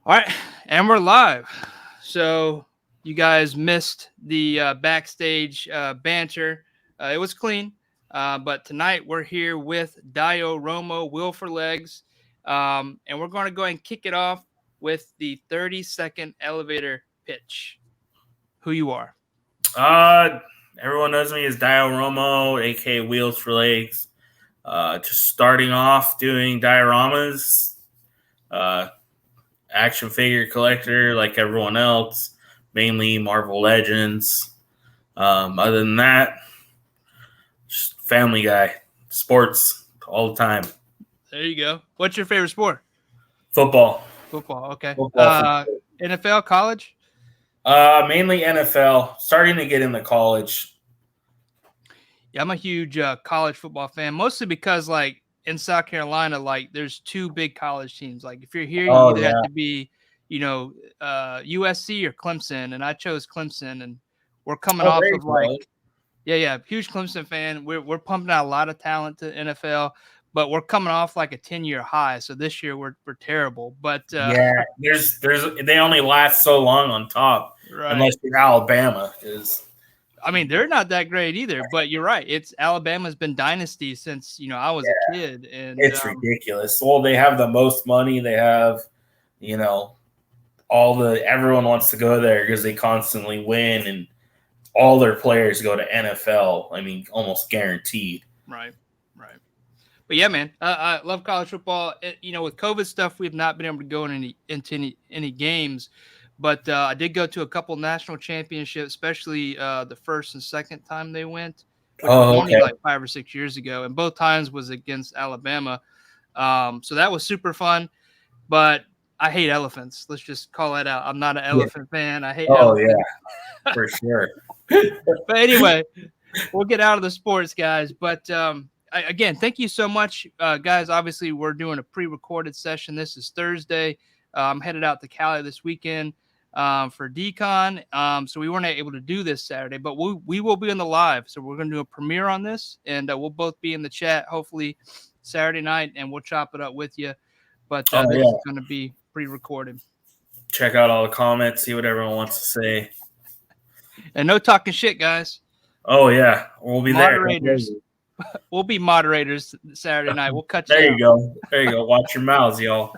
All right, and we're live. So you guys missed the backstage banter. It was clean, but tonight we're here with DioRomo, Will for Legs, and we're going to go ahead and kick it off with the 30-second elevator pitch. Who you are? Everyone knows me as DioRomo, aka Wheels for Legs. Just starting off doing dioramas. Action figure collector like everyone else, mainly Marvel Legends. Other than that, just family guy, sports all the time. There you go. What's your favorite sport? Football. Football. Okay. Football NFL, college? Mainly NFL. Starting to get into college. Yeah, I'm a huge college football fan, mostly because like in South Carolina, like there's two big college teams. Like if you're here, you either have to be, USC or Clemson, and I chose Clemson, and we're coming off of like, huge Clemson fan. We're pumping out a lot of talent to NFL, but we're coming off like a 10-year high. So this year we're terrible. But there's they only last so long on top, right? Unless you're Alabama, because. I mean, they're not that great either, but you're right. It's Alabama's been dynasty since, I was a kid. And it's ridiculous. Well, they have the most money. They have, everyone wants to go there because they constantly win and all their players go to NFL. I mean, almost guaranteed. Right. But yeah, man, I love college football. With COVID stuff, we've not been able to go into any games. But I did go to a couple national championships, especially the first and second time they went, which was only like 5 or 6 years ago. And both times was against Alabama. So that was super fun. But I hate elephants. Let's just call that out. I'm not an elephant fan. I hate elephants. Yeah, for sure. But anyway, we'll get out of the sports, guys. But again, thank you so much, guys. Obviously, we're doing a pre-recorded session. This is Thursday. I'm headed out to Cali this weekend for Decon. So we weren't able to do this Saturday, but we will be on the live. So we're going to do a premiere on this, and we'll both be in the chat hopefully Saturday night, and we'll chop it up with you. But this is going to be pre-recorded. Check out all the comments, see what everyone wants to say. And no talking shit, guys. Oh, yeah. We'll be moderators. We'll be moderators Saturday night. We'll cut you There you go. There you go. Watch your mouths, y'all.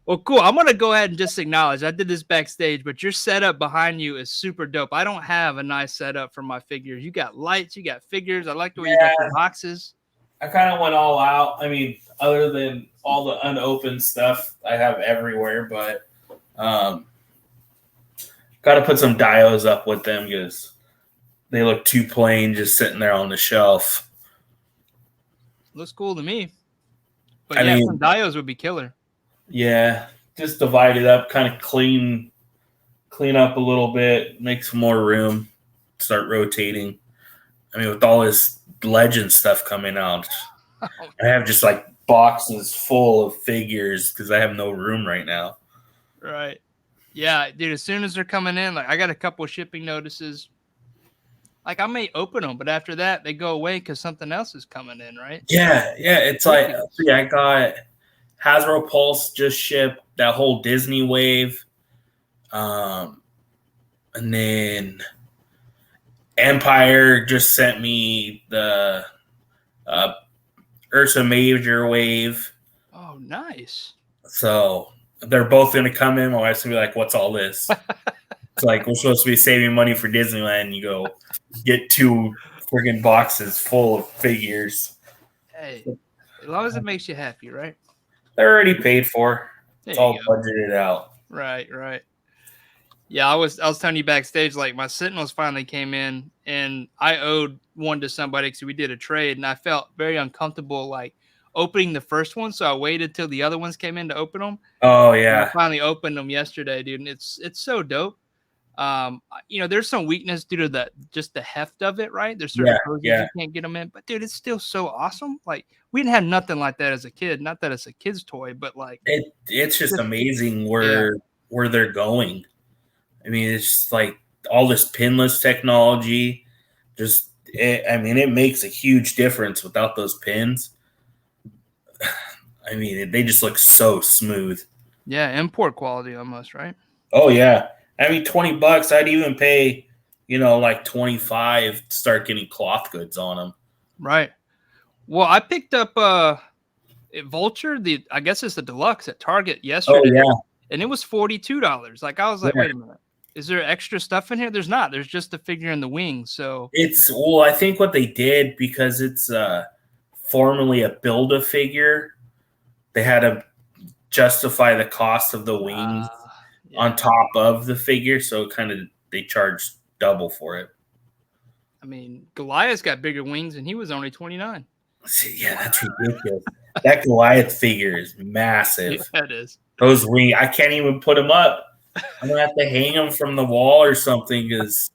Well, cool. I'm going to go ahead and just acknowledge I did this backstage, but your setup behind you is super dope. I don't have a nice setup for my figures. You got lights, you got figures. I like the way you got the boxes. I kind of went all out. I mean, other than all the unopened stuff I have everywhere, but got to put some dios up with them because they look too plain just sitting there on the shelf. Looks cool to me. But I mean, some dios would be killer. Yeah, just divide it up, kind of clean up a little bit, make some more room, start rotating. I mean, with all this legend stuff coming out, I have just like boxes full of figures because I have no room right now. Right. Yeah, dude, as soon as they're coming in, like I got a couple of shipping notices. Like I may open them, but after that, they go away because something else is coming in, right? Yeah. It's like, I got Hasbro Pulse just shipped that whole Disney wave. And then Empire just sent me the Ursa Major wave. Oh, nice. So they're both going to come in. My wife's going to be like, what's all this? It's like, we're supposed to be saving money for Disneyland. You go get 2 friggin' boxes full of figures. Hey, as long as it makes you happy, right? They're already paid for. It's all budgeted out. Right. Yeah, I was telling you backstage, like my Sentinels finally came in, and I owed one to somebody because we did a trade, and I felt very uncomfortable like opening the first one, so I waited till the other ones came in to open them. Oh yeah, and I finally opened them yesterday, dude, and it's so dope. There's some weakness due to just the heft of it, right? There's certain poses you can't get them in, but dude, it's still so awesome. Like we didn't have nothing like that as a kid. Not that it's a kid's toy, but like it's just amazing where they're going. I mean, it's just like all this pinless technology. It makes a huge difference without those pins. I mean, they just look so smooth. Yeah, import quality almost, right? Oh yeah. I mean, $20. I'd even pay, like 25 to start getting cloth goods on them. Right. Well, I picked up Vulture, I guess it's the deluxe at Target Oh yesterday, yeah. and it was $42. Like I was like, Yeah. wait a minute, is there extra stuff in here? There's not. There's just the figure and the wings. So I think what they did, because it's formerly a Build-A-Figure, they had to justify the cost of the wings yeah. on top of the figure, so they charged double for it. I mean, Goliath's got bigger wings, and he was only 29. Yeah, that's ridiculous. That Goliath figure is massive. Yeah, it is. Those wings, I can't even put them up. I'm gonna have to hang them from the wall or something. Because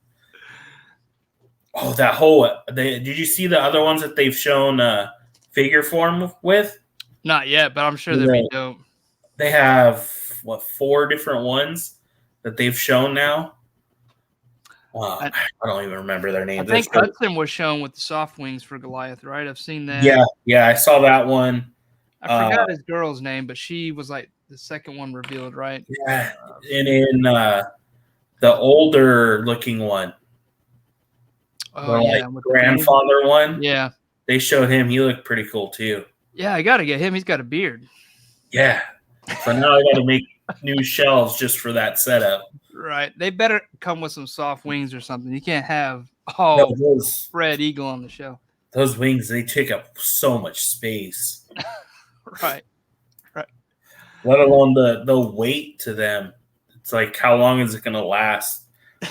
that whole. Did you see the other ones that they've shown figure form with? Not yet, but I'm sure they'd be dope. They have 4 different ones that they've shown now. I don't even remember their names. I think Hudson was shown with the soft wings for Goliath, right? I've seen that. Yeah, I saw that one. I forgot his girl's name, but she was like the second one revealed, right? Yeah, and in the older looking one, the grandfather one. Yeah, they showed him. He looked pretty cool too. Yeah, I got to get him. He's got a beard. Yeah, so now I got to make new shelves just for that setup. Right. They better come with some soft wings or something. You can't have Fred Eagle on the show. Those wings, they take up so much space. Right. Let alone the weight to them. It's like, how long is it going to last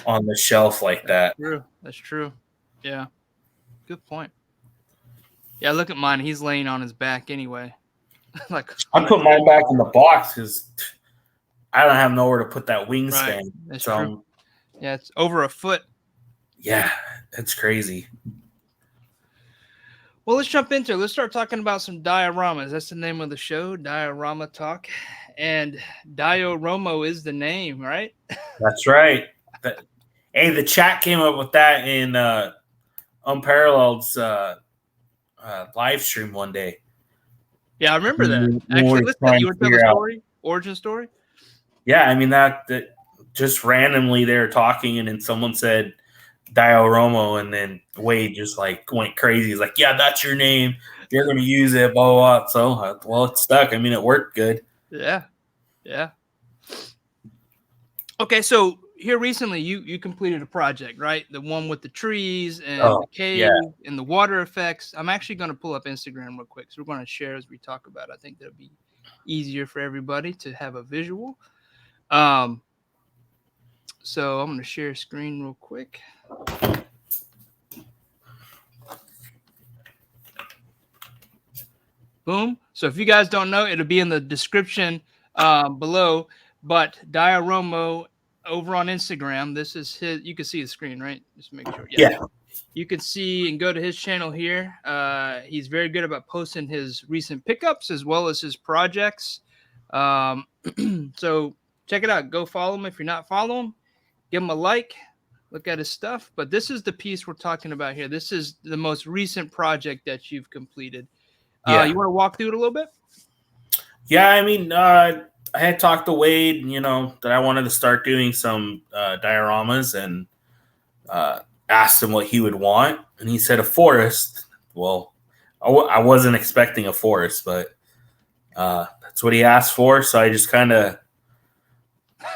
on the shelf like that? That's true. Yeah. Good point. Yeah, look at mine. He's laying on his back anyway. I put mine back in the box because I don't have nowhere to put that wing stand. That's true. Yeah, it's over a foot. Yeah, that's crazy. Well, let's jump into it. Let's start talking about some dioramas. That's the name of the show, Diorama Talk. And DioRomo is the name, right? That's right. Hey, the chat came up with that in Unparalleled's live stream one day. Yeah, I remember that. Actually, listen, you want to tell the story? Origin story? Yeah, I mean, that just randomly they were talking, and then someone said DioRomo, and then Wade just went crazy. He's like, yeah, that's your name. You're going to use it, blah, blah, blah. So, well, it stuck. I mean, it worked good. Yeah. Okay, so here recently you completed a project, right? The one with the trees and the cave and the water effects. I'm actually going to pull up Instagram real quick. So we're going to share as we talk about it. I think that'll be easier for everybody to have a visual. So I'm going to share screen real quick. Boom. So if you guys don't know, it'll be in the description below. But DioRomo over on Instagram, this is his. You can see the screen, right? Just make sure. Yeah. You can see and go to his channel here. He's very good about posting his recent pickups as well as his projects. So check it out. Go follow him if you're not following him. Give him a like. Look at his stuff. But this is the piece we're talking about here. This is the most recent project that you've completed. You want to walk through it a little bit? Yeah, I mean, I had talked to Wade, that I wanted to start doing some dioramas, and asked him what he would want. And he said a forest. Well, I wasn't expecting a forest, but that's what he asked for. So I just kind of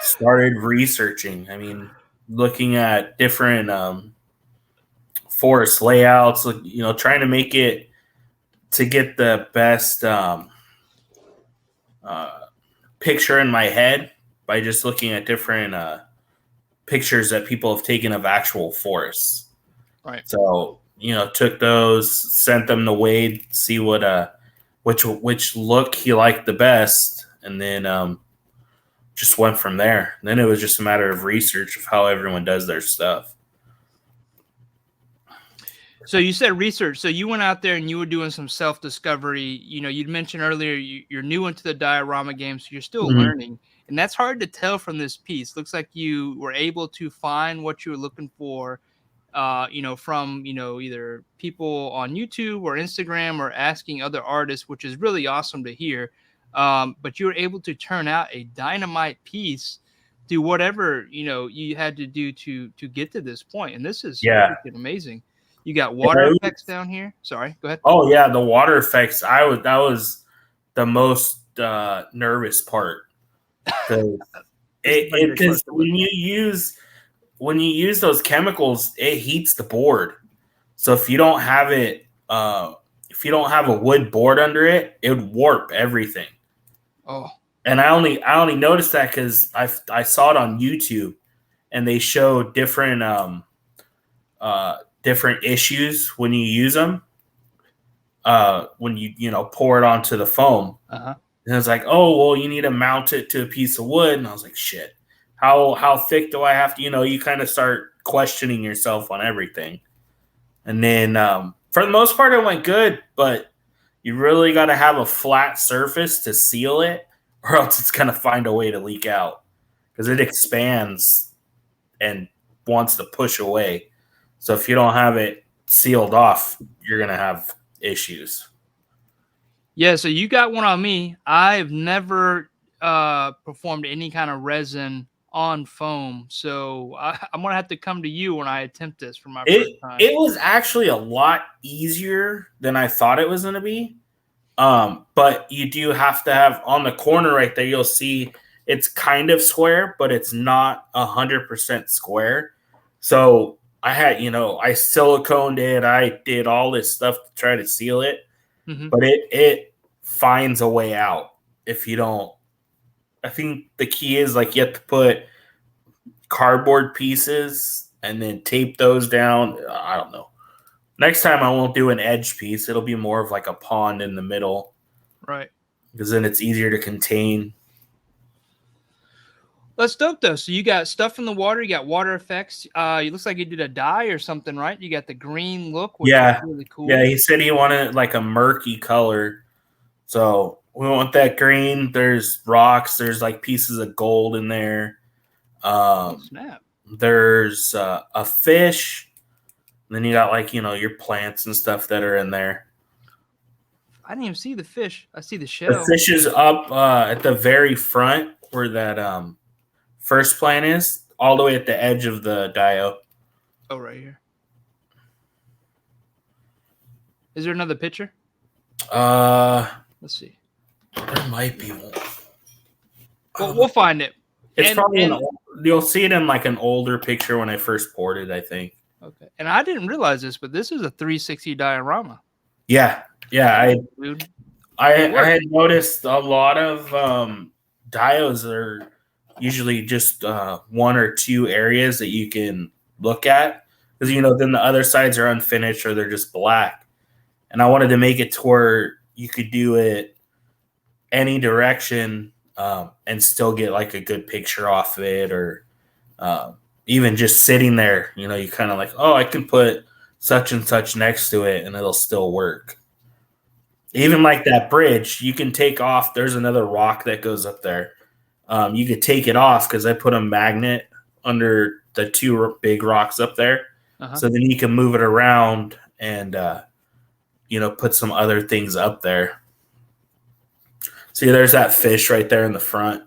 started researching. I mean, looking at different forest layouts, trying to make it to get the best picture in my head by just looking at different pictures that people have taken of actual forests. Right. So, took those, sent them to Wade, see what which look he liked the best, and then just went from there. And then it was just a matter of research of how everyone does their stuff. So you said research. So you went out there and you were doing some self-discovery. You'd mentioned earlier you're new into the diorama game, so you're still learning. And that's hard to tell from this piece. Looks like you were able to find what you were looking for, from, either people on YouTube or Instagram or asking other artists, which is really awesome to hear. but you were able to turn out a dynamite piece, do whatever you had to do to get to this point, and this is Yeah. freaking amazing. You got Yeah, water it effects down here. Sorry, go ahead. Oh yeah, the water effects. That was the most nervous part because when you use those chemicals, it heats the board. So if you don't have it, if you don't have a wood board under it, it would warp everything. Oh, and I only noticed that because I saw it on YouTube, and they show different different issues when you use them. When you pour it onto the foam, and it's like, oh well, you need to mount it to a piece of wood, and I was like, shit, how thick do I have to? You kind of start questioning yourself on everything, and then for the most part, it went good, but you really got to have a flat surface to seal it, or else it's gonna find a way to leak out because it expands and wants to push away. So if you don't have it sealed off, you're gonna have issues. Yeah, so you got one on me. I've never performed any kind of resin on foam, so I'm gonna have to come to you when I attempt this for my first time. It was actually a lot easier than I thought it was gonna be. But you do have to have on the corner right there, you'll see it's kind of square, but it's not 100% square. So I had, I siliconed it. I did all this stuff to try to seal it, but it finds a way out if you don't. I think the key is like you have to put cardboard pieces and then tape those down. I don't know. Next time I won't do an edge piece. It'll be more of like a pond in the middle. Right. Because then it's easier to contain. That's dope though. So you got stuff in the water, you got water effects. It looks like you did a dye or something, right? You got the green look, which is really cool. Yeah, he said he wanted like a murky color. So we want that green. There's rocks, there's like pieces of gold in there. Snap. There's a fish. And then you got like, your plants and stuff that are in there. I didn't even see the fish. I see the shell. The fish is up at the very front where that first plant is, all the way at the edge of the dio. Oh, right here. Is there another picture? Let's see. There might be one. Well, we'll find it. It's probably you'll see it in like an older picture when I first poured it, I think. Okay. And I didn't realize this, but this is a 360 diorama. Yeah. I had noticed a lot of dios are usually just one or two areas that you can look at because then the other sides are unfinished or they're just black. And I wanted to make it to where you could do it any direction and still get like a good picture off of it, or even just sitting there, you kind of like, oh, I can put such and such next to it and it'll still work. Even like that bridge, you can take off. There's another rock that goes up there. You could take it off because I put a magnet under the two big rocks up there. So then you can move it around and, put some other things up there. See, there's that fish right there in the front.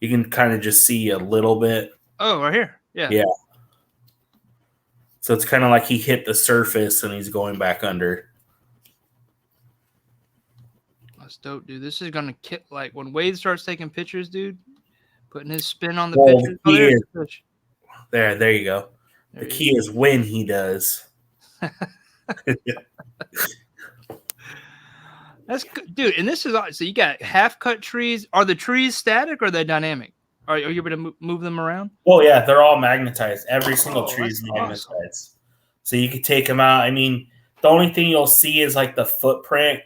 You can kind of just see a little bit. Oh, right here. Yeah. Yeah. So it's kind of like he hit the surface and he's going back under. That's dope, dude. This is gonna kick. Like when Wade starts taking pictures, dude, putting his spin on the pictures. Oh, there's the fish. There you go. The key is when he does. That's good, dude. And this is so you got half cut trees. Are the trees static or are they dynamic? Are you able to move them around? Oh yeah, they're all magnetized. Every single tree is magnetized. Awesome. So you can take them out. I mean, the only thing you'll see is like the footprint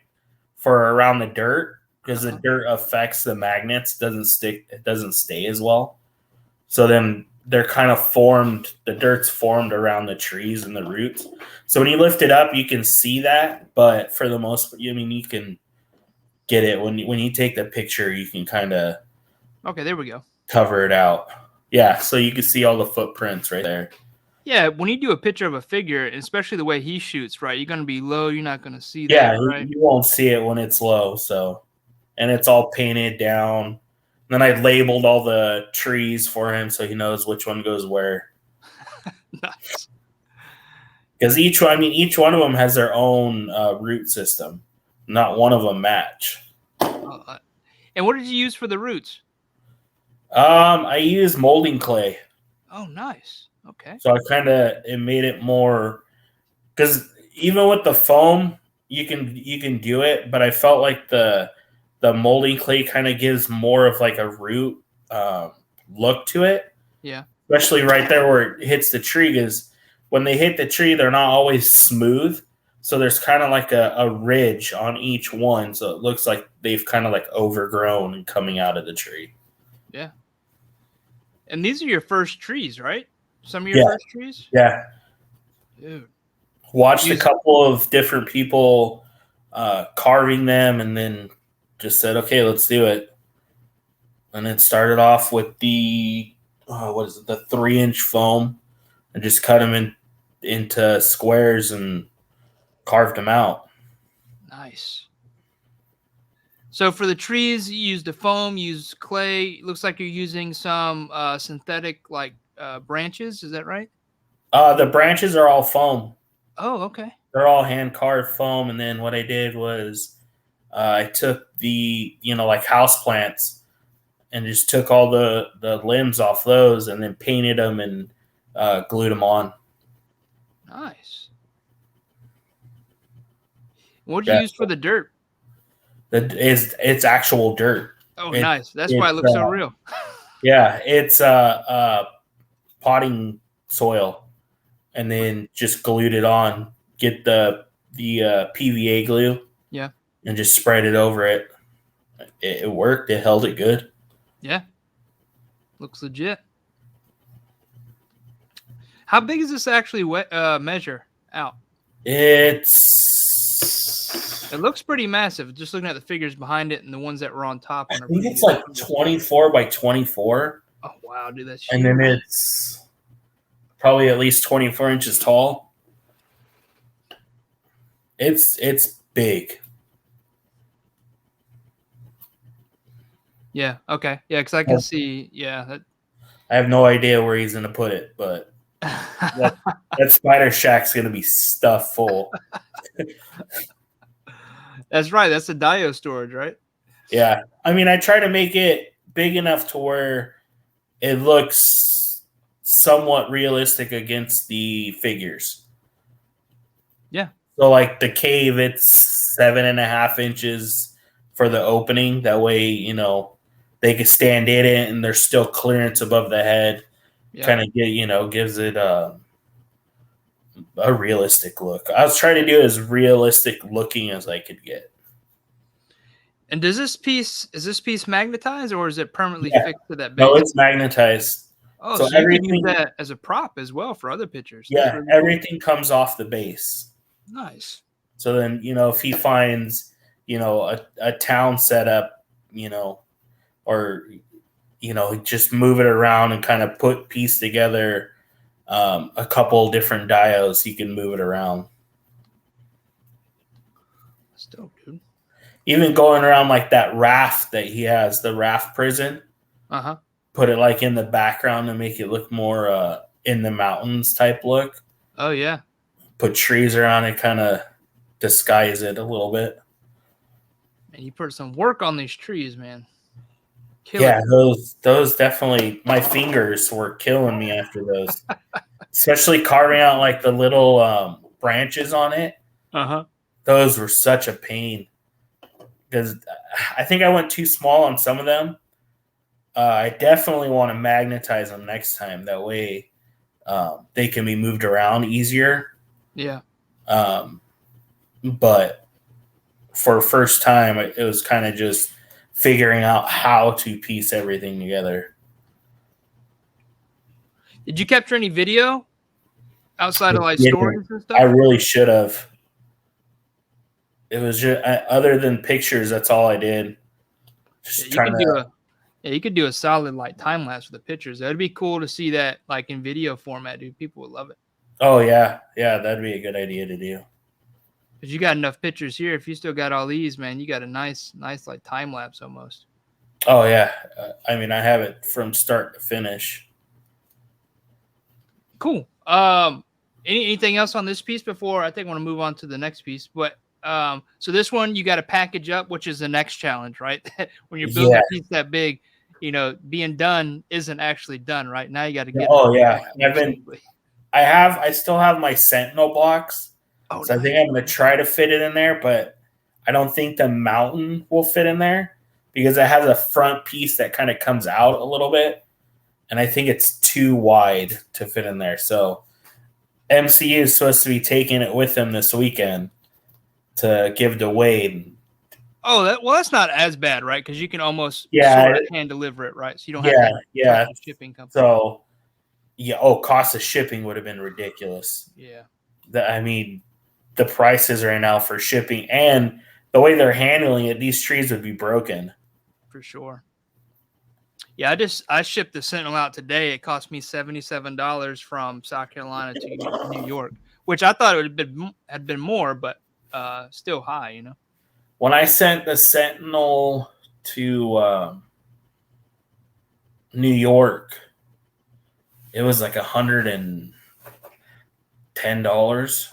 for around the dirt, because the dirt affects the magnets. It doesn't stay as well. So then they're kind of formed. The dirt's formed around the trees and the roots. So when you lift it up, you can see that. But for the most part, you can get it when you take the picture. You can kind of there we go. Cover it out. Yeah, so you can see all the footprints right there. Yeah, when you do a picture of a figure, especially the way he shoots, right? You're going to be low. You're not going to see that. Yeah, right? You won't see it when it's low. So and it's all painted down. Then I labeled all the trees for him so he knows which one goes where. Nice. Because each one of them has their own root system. Not one of them match. And what did you use for the roots? I use molding clay. Oh, nice. Okay. So it made it more, because even with the foam, you can do it, but I felt like the molding clay kind of gives more of like a root look to it. Yeah. Especially right there where it hits the tree, because when they hit the tree, they're not always smooth. So there's kind of like a ridge on each one. So it looks like they've kind of like overgrown and coming out of the tree. Yeah. And these are your first trees, right? Some of your first trees? Yeah. Dude. Watched a couple of different people carving them, and then just said, okay, let's do it. And it started off with the 3-inch foam, and just cut them into squares and carved them out. Nice. So for the trees, you used the foam, used clay. It looks like you're using some synthetic branches. Is that right? The branches are all foam. Oh, okay. They're all hand carved foam. And then what I did was I took the, like house plants, and just took all the limbs off those, and then painted them and glued them on. Nice. What did you use for the dirt? It's actual dirt. Oh, nice. That's why it looks so real. Yeah, it's potting soil, and then just glued it on. Get the PVA glue. Yeah. And just spread it over it. It worked. It held it good. Yeah. Looks legit. How big is this actually measure out? It looks pretty massive. Just looking at the figures behind it and the ones that were on top. I think it's like 24 by 24. Oh, wow, dude, that's huge. And then it's probably at least 24 inches tall. It's big. Yeah, okay. Yeah, because I can see, I have no idea where he's going to put it, but that spider shack's going to be stuffed full. That's right. That's the Dio storage, right? Yeah. I mean, I try to make it big enough to where it looks somewhat realistic against the figures. Yeah. So, like the cave, it's 7.5 inches for the opening. That way, they can stand in it and there's still clearance above the head. Yeah. Kind of gives it a realistic look. I was trying to do as realistic looking as I could get. And is this piece magnetized, or is it permanently fixed to that base? No, it's magnetized. Oh, so you can use that as a prop as well for other pictures. Yeah, everything comes off the base. Nice. So then, if he finds, a town setup, or, just move it around and kind of piece together a couple different dios, he can move it around. That's dope, dude. Even going around like that raft that he has, the raft prison. Uh-huh. Put it like in the background to make it look more in the mountains type look. Oh, yeah. Put trees around it, kind of disguise it a little bit. And you put some work on these trees, man. Those definitely, my fingers were killing me after those. Especially carving out like the little branches on it. Uh-huh. Those were such a pain. Because I think I went too small on some of them. I definitely want to magnetize them next time. That way they can be moved around easier. Yeah. But for first time, it was kind of just figuring out how to piece everything together. Did you capture any video outside of like stories and stuff? I really should have. It was just other than pictures. That's all I did. You could do a solid like time lapse with the pictures. That'd be cool to see that like in video format, dude. People would love it. Oh yeah, that'd be a good idea to do. Because you got enough pictures here. If you still got all these, man, you got a nice like time lapse almost. Oh yeah, I mean I have it from start to finish. Cool. Anything else on this piece before I think I want to move on to the next piece? But so this one you got to package up, which is the next challenge, right? When you're building Yeah. a piece that big, you know, being done isn't actually done, right? Now you got to get Oh it yeah, packaged. I still have my Sentinel blocks, Oh, so I think nice. I'm gonna try to fit it in there, but I don't think the mountain will fit in there because it has a front piece that kind of comes out a little bit, and I think it's too wide to fit in there. So MCU is supposed to be taking it with him this weekend to give to Wade. Oh, that's not as bad, right? Because you can almost sort of hand deliver it, right? So you don't have to trust the shipping company. So yeah, cost of shipping would have been ridiculous. Yeah. I mean, the prices right now for shipping and the way they're handling it, these trees would be broken. For sure. Yeah, I shipped the Sentinel out today. It cost me $77 from South Carolina to New York, which I thought it would have been more, but still high, you know. When I sent the Sentinel to New York, it was like $110.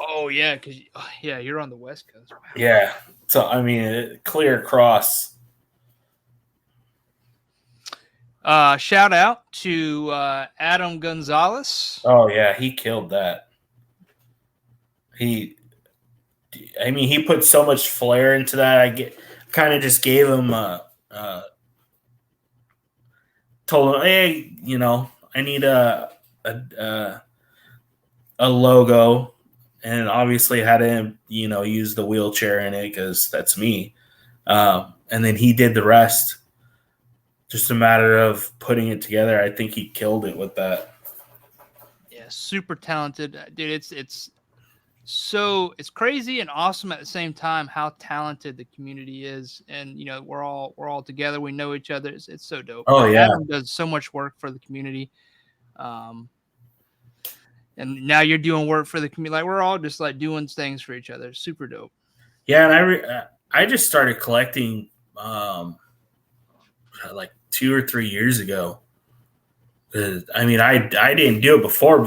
Oh yeah, because you're on the West Coast. Wow. Yeah, so I mean, clear across. Shout out to Adam Gonzalez. Oh yeah, he killed that. He put so much flair into that. I kind of just gave him told him, hey, you know, I need a logo, and obviously had to, you know, use the wheelchair in it because that's me. And then he did the rest. Just a matter of putting it together. I think he killed it with that. Yeah, super talented, dude. It's crazy and awesome at the same time how talented the community is, and you know we're all together. We know each other. It's so dope. Oh yeah, Adam does so much work for the community, and now you're doing work for the community. Like we're all just like doing things for each other. It's super dope. Yeah, and I just started collecting like 2 or 3 years ago. I mean, I didn't do it before.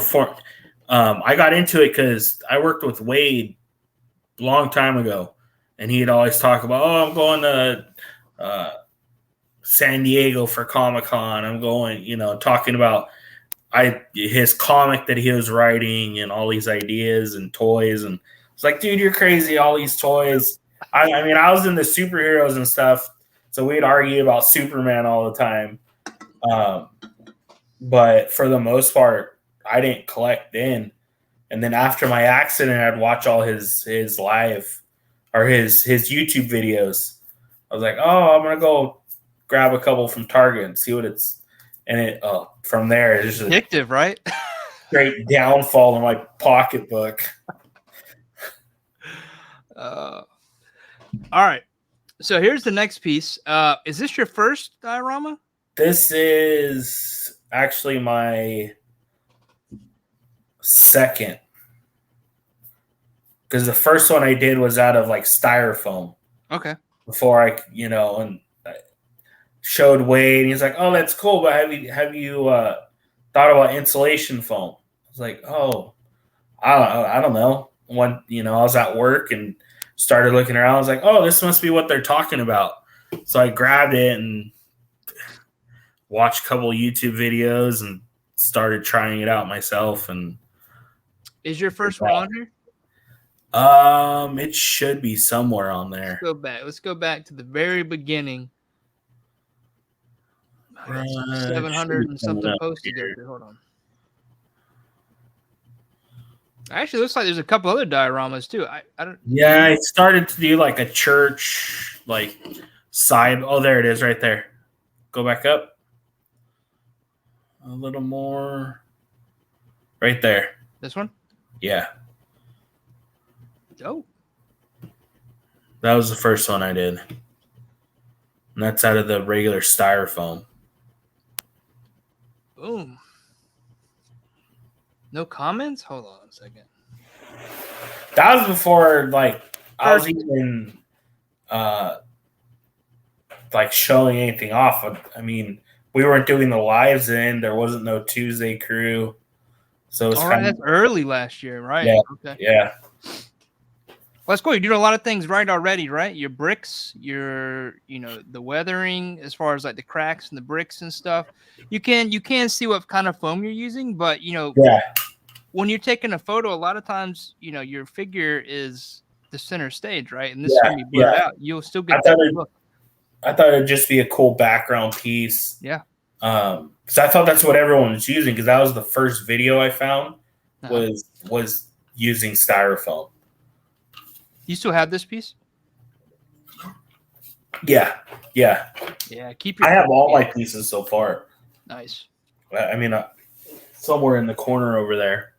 I got into it because I worked with Wade a long time ago, and he'd always talk about, oh, I'm going to San Diego for Comic-Con. I'm going, you know, talking about his comic that he was writing and all these ideas and toys. And it's like, dude, you're crazy. All these toys. I mean, I was into superheroes and stuff, so we'd argue about Superman all the time. But for the most part, I didn't collect then. And then after my accident, I'd watch all his live or his YouTube videos. I was like, oh, I'm gonna go grab a couple from Target and see what it's. And it from there, it's just addictive, right? Great downfall in my pocketbook. All right. So here's the next piece. Is this your first diorama? This is actually my second. Because the first one I did was out of like styrofoam. Okay. Before I, you know, and I showed Wade, and he's like, "Oh, that's cool, but have you thought about insulation foam?" I was like, "Oh, I don't know." When, you know, I was at work and started looking around, I was like, "Oh, this must be what they're talking about." So I grabbed it and watched a couple of YouTube videos and started trying it out myself. And is your first one on here? It should be somewhere on there. Let's go back to the very beginning. 700 and something posts to go through. Hold on. Actually, looks like there's a couple other dioramas too. I don't. Yeah, I started to do like a church, like side. Oh, there it is, right there. Go back up a little more. Right there. This one? Yeah. Oh. That was the first one I did. And that's out of the regular styrofoam. Boom. No comments? Hold on a second. That was before, like, I was even like showing anything off. I mean, we weren't doing the lives in. There wasn't no Tuesday crew, so it's kind of that's early last year, right? Yeah, Okay. yeah. Well, that's cool. You're doing a lot of things right already, right? Your bricks, the weathering, as far as like the cracks and the bricks and stuff. You can see what kind of foam you're using, but Yeah. when you're taking a photo, a lot of times, your figure is the center stage, right? And this is gonna be blurred out. You'll still get that look. I thought it'd just be a cool background piece. Yeah. Because I thought that's what everyone was using. Because that was the first video I found was using styrofoam. You still have this piece? Yeah. Keep I have all my pieces so far. Nice. I mean, somewhere in the corner over there,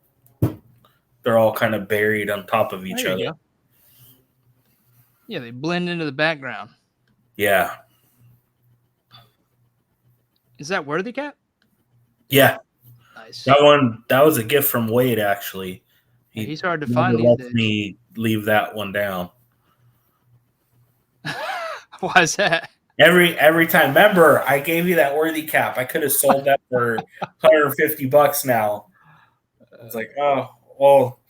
they're all kind of buried on top of each other. Yeah, they blend into the background. Yeah. Is that Worthy Cat? Yeah. Nice. That was a gift from Wade, actually. He's hard to find these days. Me leave that one down. Why is that? Every time. Remember, I gave you that Worthy cap. I could have sold that for $150 now. I was like, oh, well,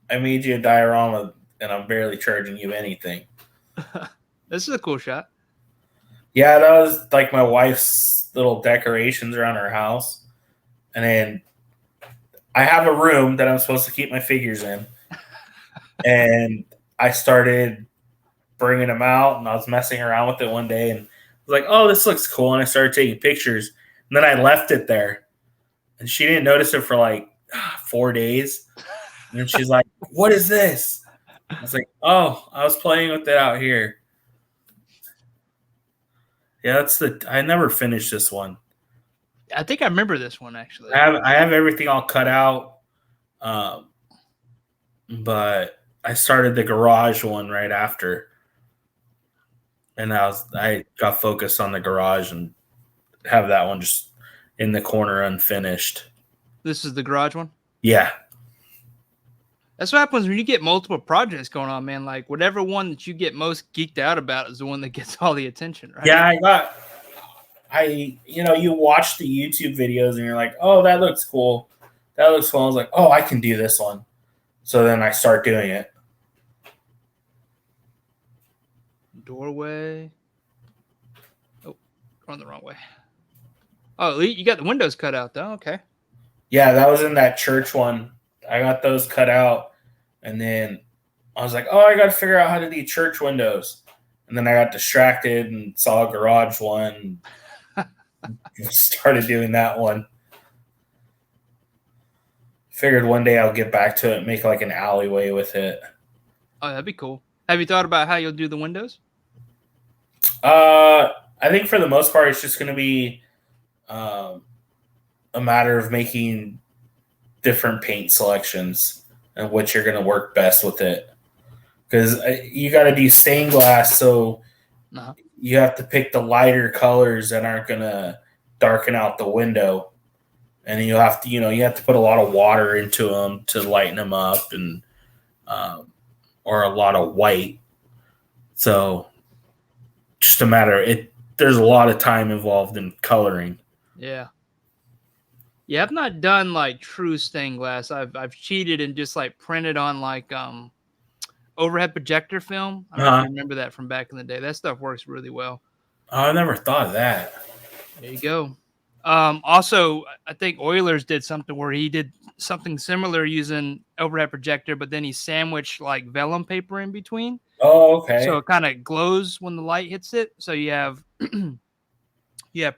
I made you a diorama, and I'm barely charging you anything. This is a cool shot. Yeah, that was like my wife's little decorations around her house. And then I have a room that I'm supposed to keep my figures in. And I started bringing them out, and I was messing around with it one day, and I was like, oh, this looks cool. And I started taking pictures. And then I left it there. And she didn't notice it for like 4 days. And then she's like, what is this? I was like, oh, I was playing with it out here. Yeah, I never finished this one. I think I remember this one, actually. I have everything all cut out. But I started the garage one right after. And I got focused on the garage and have that one just in the corner unfinished. This is the garage one? Yeah. That's what happens when you get multiple projects going on, man. Like whatever one that you get most geeked out about is the one that gets all the attention, right? Yeah, you watch the YouTube videos and you're like, oh, that looks cool. That looks cool. I was like, oh, I can do this one. So then I start doing it. Doorway. Oh, going the wrong way. Oh, you got the windows cut out though. Okay. Yeah, that was in that church one. I got those cut out, and then I was like, oh, I got to figure out how to do church windows. And then I got distracted and saw a garage one. Started doing that one. Figured one day I'll get back to it and make like an alleyway with it. Oh, that'd be cool. Have you thought about how you'll do the windows? I think for the most part, it's just going to be a matter of making different paint selections and which you're going to work best with it. Because you got to do stained glass, so you have to pick the lighter colors that aren't going to darken out the window. And you have to put a lot of water into them to lighten them up, and or a lot of white. So just a matter. There's a lot of time involved in coloring. Yeah. Yeah, I've not done like true stained glass. I've cheated and just like printed on like overhead projector film. I don't know if you remember that from back in the day. That stuff works really well. Oh, I never thought of that. There you go. Also, I think Oilers did something where he did something similar using overhead projector, but then he sandwiched like vellum paper in between. Oh, okay. So it kind of glows when the light hits it. So you have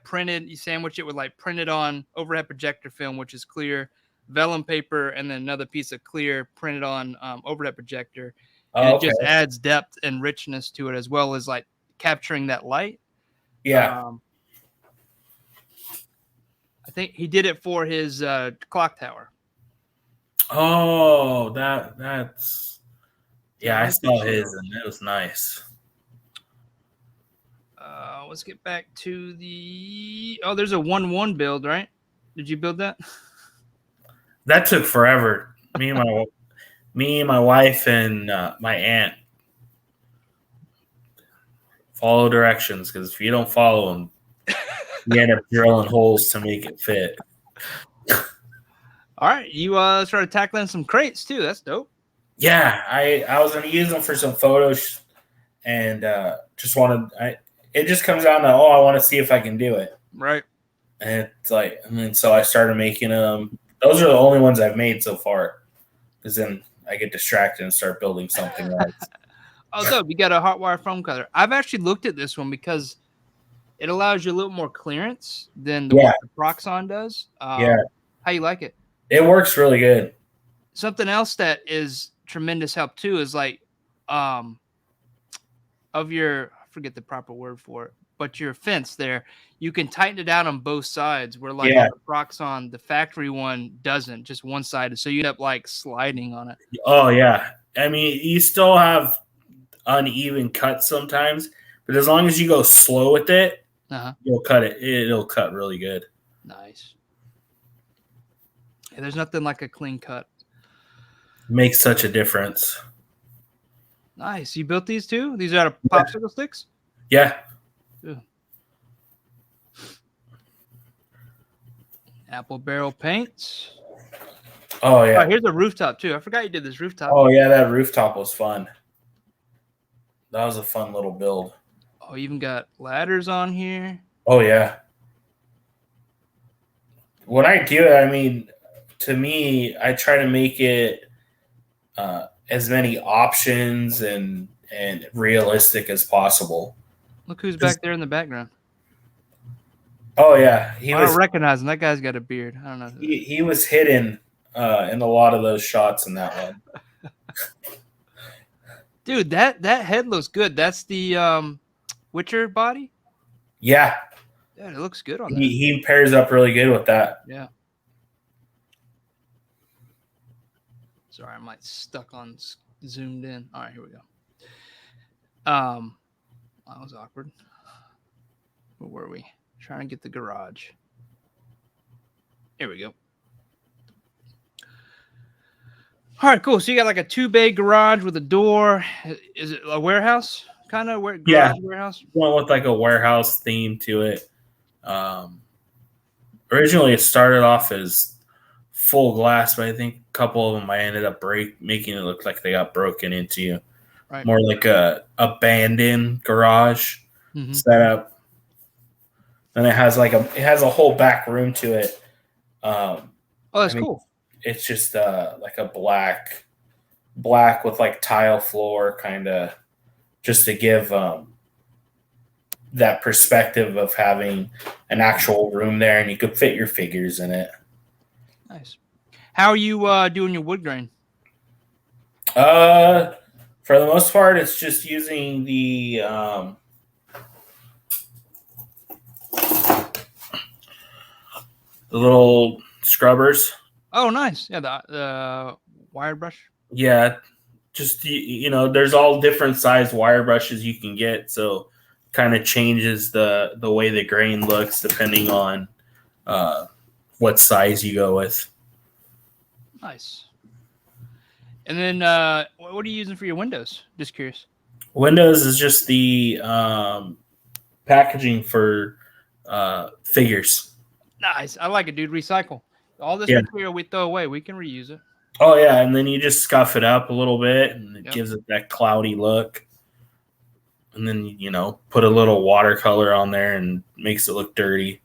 printed, you sandwich it with like printed on overhead projector film, which is clear, vellum paper, and then another piece of clear printed on overhead projector. And it just adds depth and richness to it, as well as like capturing that light. Yeah. I think he did it for his clock tower. Oh, that's yeah. I saw his and it was nice. Let's get back to the. Oh, there's a 1-1 build, right? Did you build that? That took forever. Me and my wife and my aunt Follow directions, because if you don't follow them, you end up drilling holes to make it fit. All right, you started tackling some crates too. That's dope. Yeah, I was gonna use them for some photos, and just wanted it just comes down to I want to see if I can do it. Right. And it's like, and then so I started making them. Those are the only ones I've made so far, because then I get distracted and start building something else. Oh, dope! You got a hot wire foam cutter. I've actually looked at this one because it allows you a little more clearance than the one the Proxxon does. Yeah. How you like it? It works really good. Something else that is tremendous help too is like, of your, I forget the proper word for it, but your fence there, you can tighten it out on both sides. Where like on the Proxxon, the factory one doesn't, just one sided. So you end up like sliding on it. Oh yeah, I mean you still have uneven cuts sometimes, but as long as you go slow with it, you'll cut it. It'll cut really good. Nice. Yeah, there's nothing like a clean cut. Makes such a difference. Nice. You built these too? These are out of popsicle sticks? Yeah. Ew. Apple barrel paints. Oh yeah. Oh, here's a rooftop too. I forgot you did this rooftop. Oh yeah, that rooftop was fun. That was a fun little build. Oh, you even got ladders on here. Oh yeah. When I do it, I mean, to me, I try to make it as many options and realistic as possible. Look who's back there in the background. Oh yeah, I don't recognize him. That guy's got a beard. I don't know. He was hidden in a lot of those shots in that one. Dude, that head looks good. That's the Witcher body. Yeah. Yeah, it looks good on that. He pairs up really good with that. Yeah. Sorry, I'm like stuck on zoomed in. All right, here we go. That was awkward. Where were we? Trying to get the garage. Here we go. All right, cool. So you got like a 2-bay garage with a door. Is it a warehouse kind of? Warehouse? Went with like a warehouse theme to it. Originally, it started off as full glass, but I think a couple of them I ended up making it look like they got broken into. Right. More like a abandoned garage setup. And it has a whole back room to it. Oh, that's cool. It's just like a black with like tile floor, kind of, just to give that perspective of having an actual room there, and you could fit your figures in it. Nice. How are you doing your wood grain? For the most part, it's just using the little scrubbers. Oh, nice. Yeah, the wire brush. Yeah, just there's all different size wire brushes you can get, so kind of changes the way the grain looks depending on what size you go with. Nice. And then what are you using for your windows? Just curious. Windows is just the packaging for figures. Nice. I like it, dude. Recycle. All this material we throw away, we can reuse it. Oh, yeah. And then you just scuff it up a little bit, and it gives it that cloudy look. And then, put a little watercolor on there and makes it look dirty.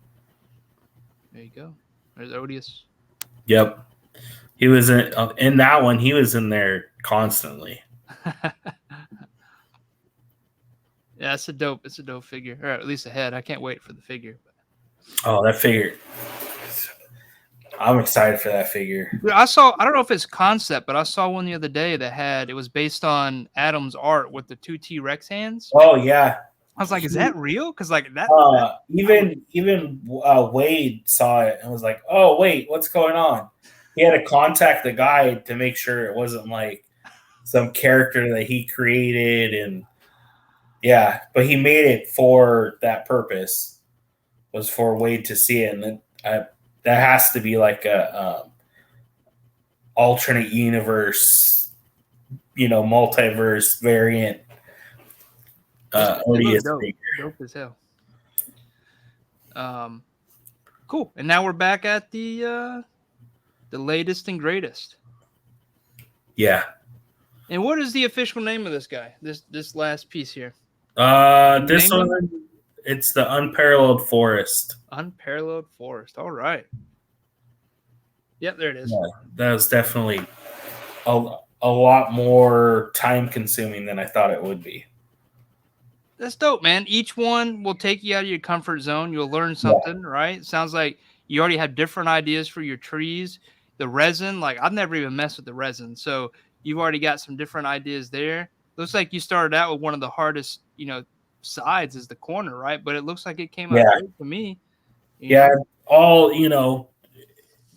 There you go. There's Odious. Yep. He was in that one. He was in there constantly. Yeah, it's a dope figure, or at least a head. I can't wait for the figure. Oh, that figure! I'm excited for that figure. I don't know if it's concept, but I saw one the other day that it was based on Adam's art with the 2 T-Rex hands. Oh yeah. I was like, is that real? Because like that. Even Wade saw it and was like, "Oh wait, what's going on?" He had to contact the guy to make sure it wasn't like some character that he created, and but he made it for that purpose, was for Wade to see it, and then that has to be like a alternate universe, multiverse variant They look odious dope. figure. Dope as hell. Cool. And now we're back at the latest and greatest. Yeah. And what is the official name of this guy? This last piece here. This one, it's the Unparalleled Forest. Unparalleled Forest. All right. Yep, there it is. Yeah, that was definitely a lot more time consuming than I thought it would be. That's dope, man. Each one will take you out of your comfort zone. You'll learn something, right? Sounds like you already have different ideas for your trees. The resin, like I've never even messed with the resin. So you've already got some different ideas there. Looks like you started out with one of the hardest, sides is the corner, right? But it looks like it came out great to me. Yeah, all,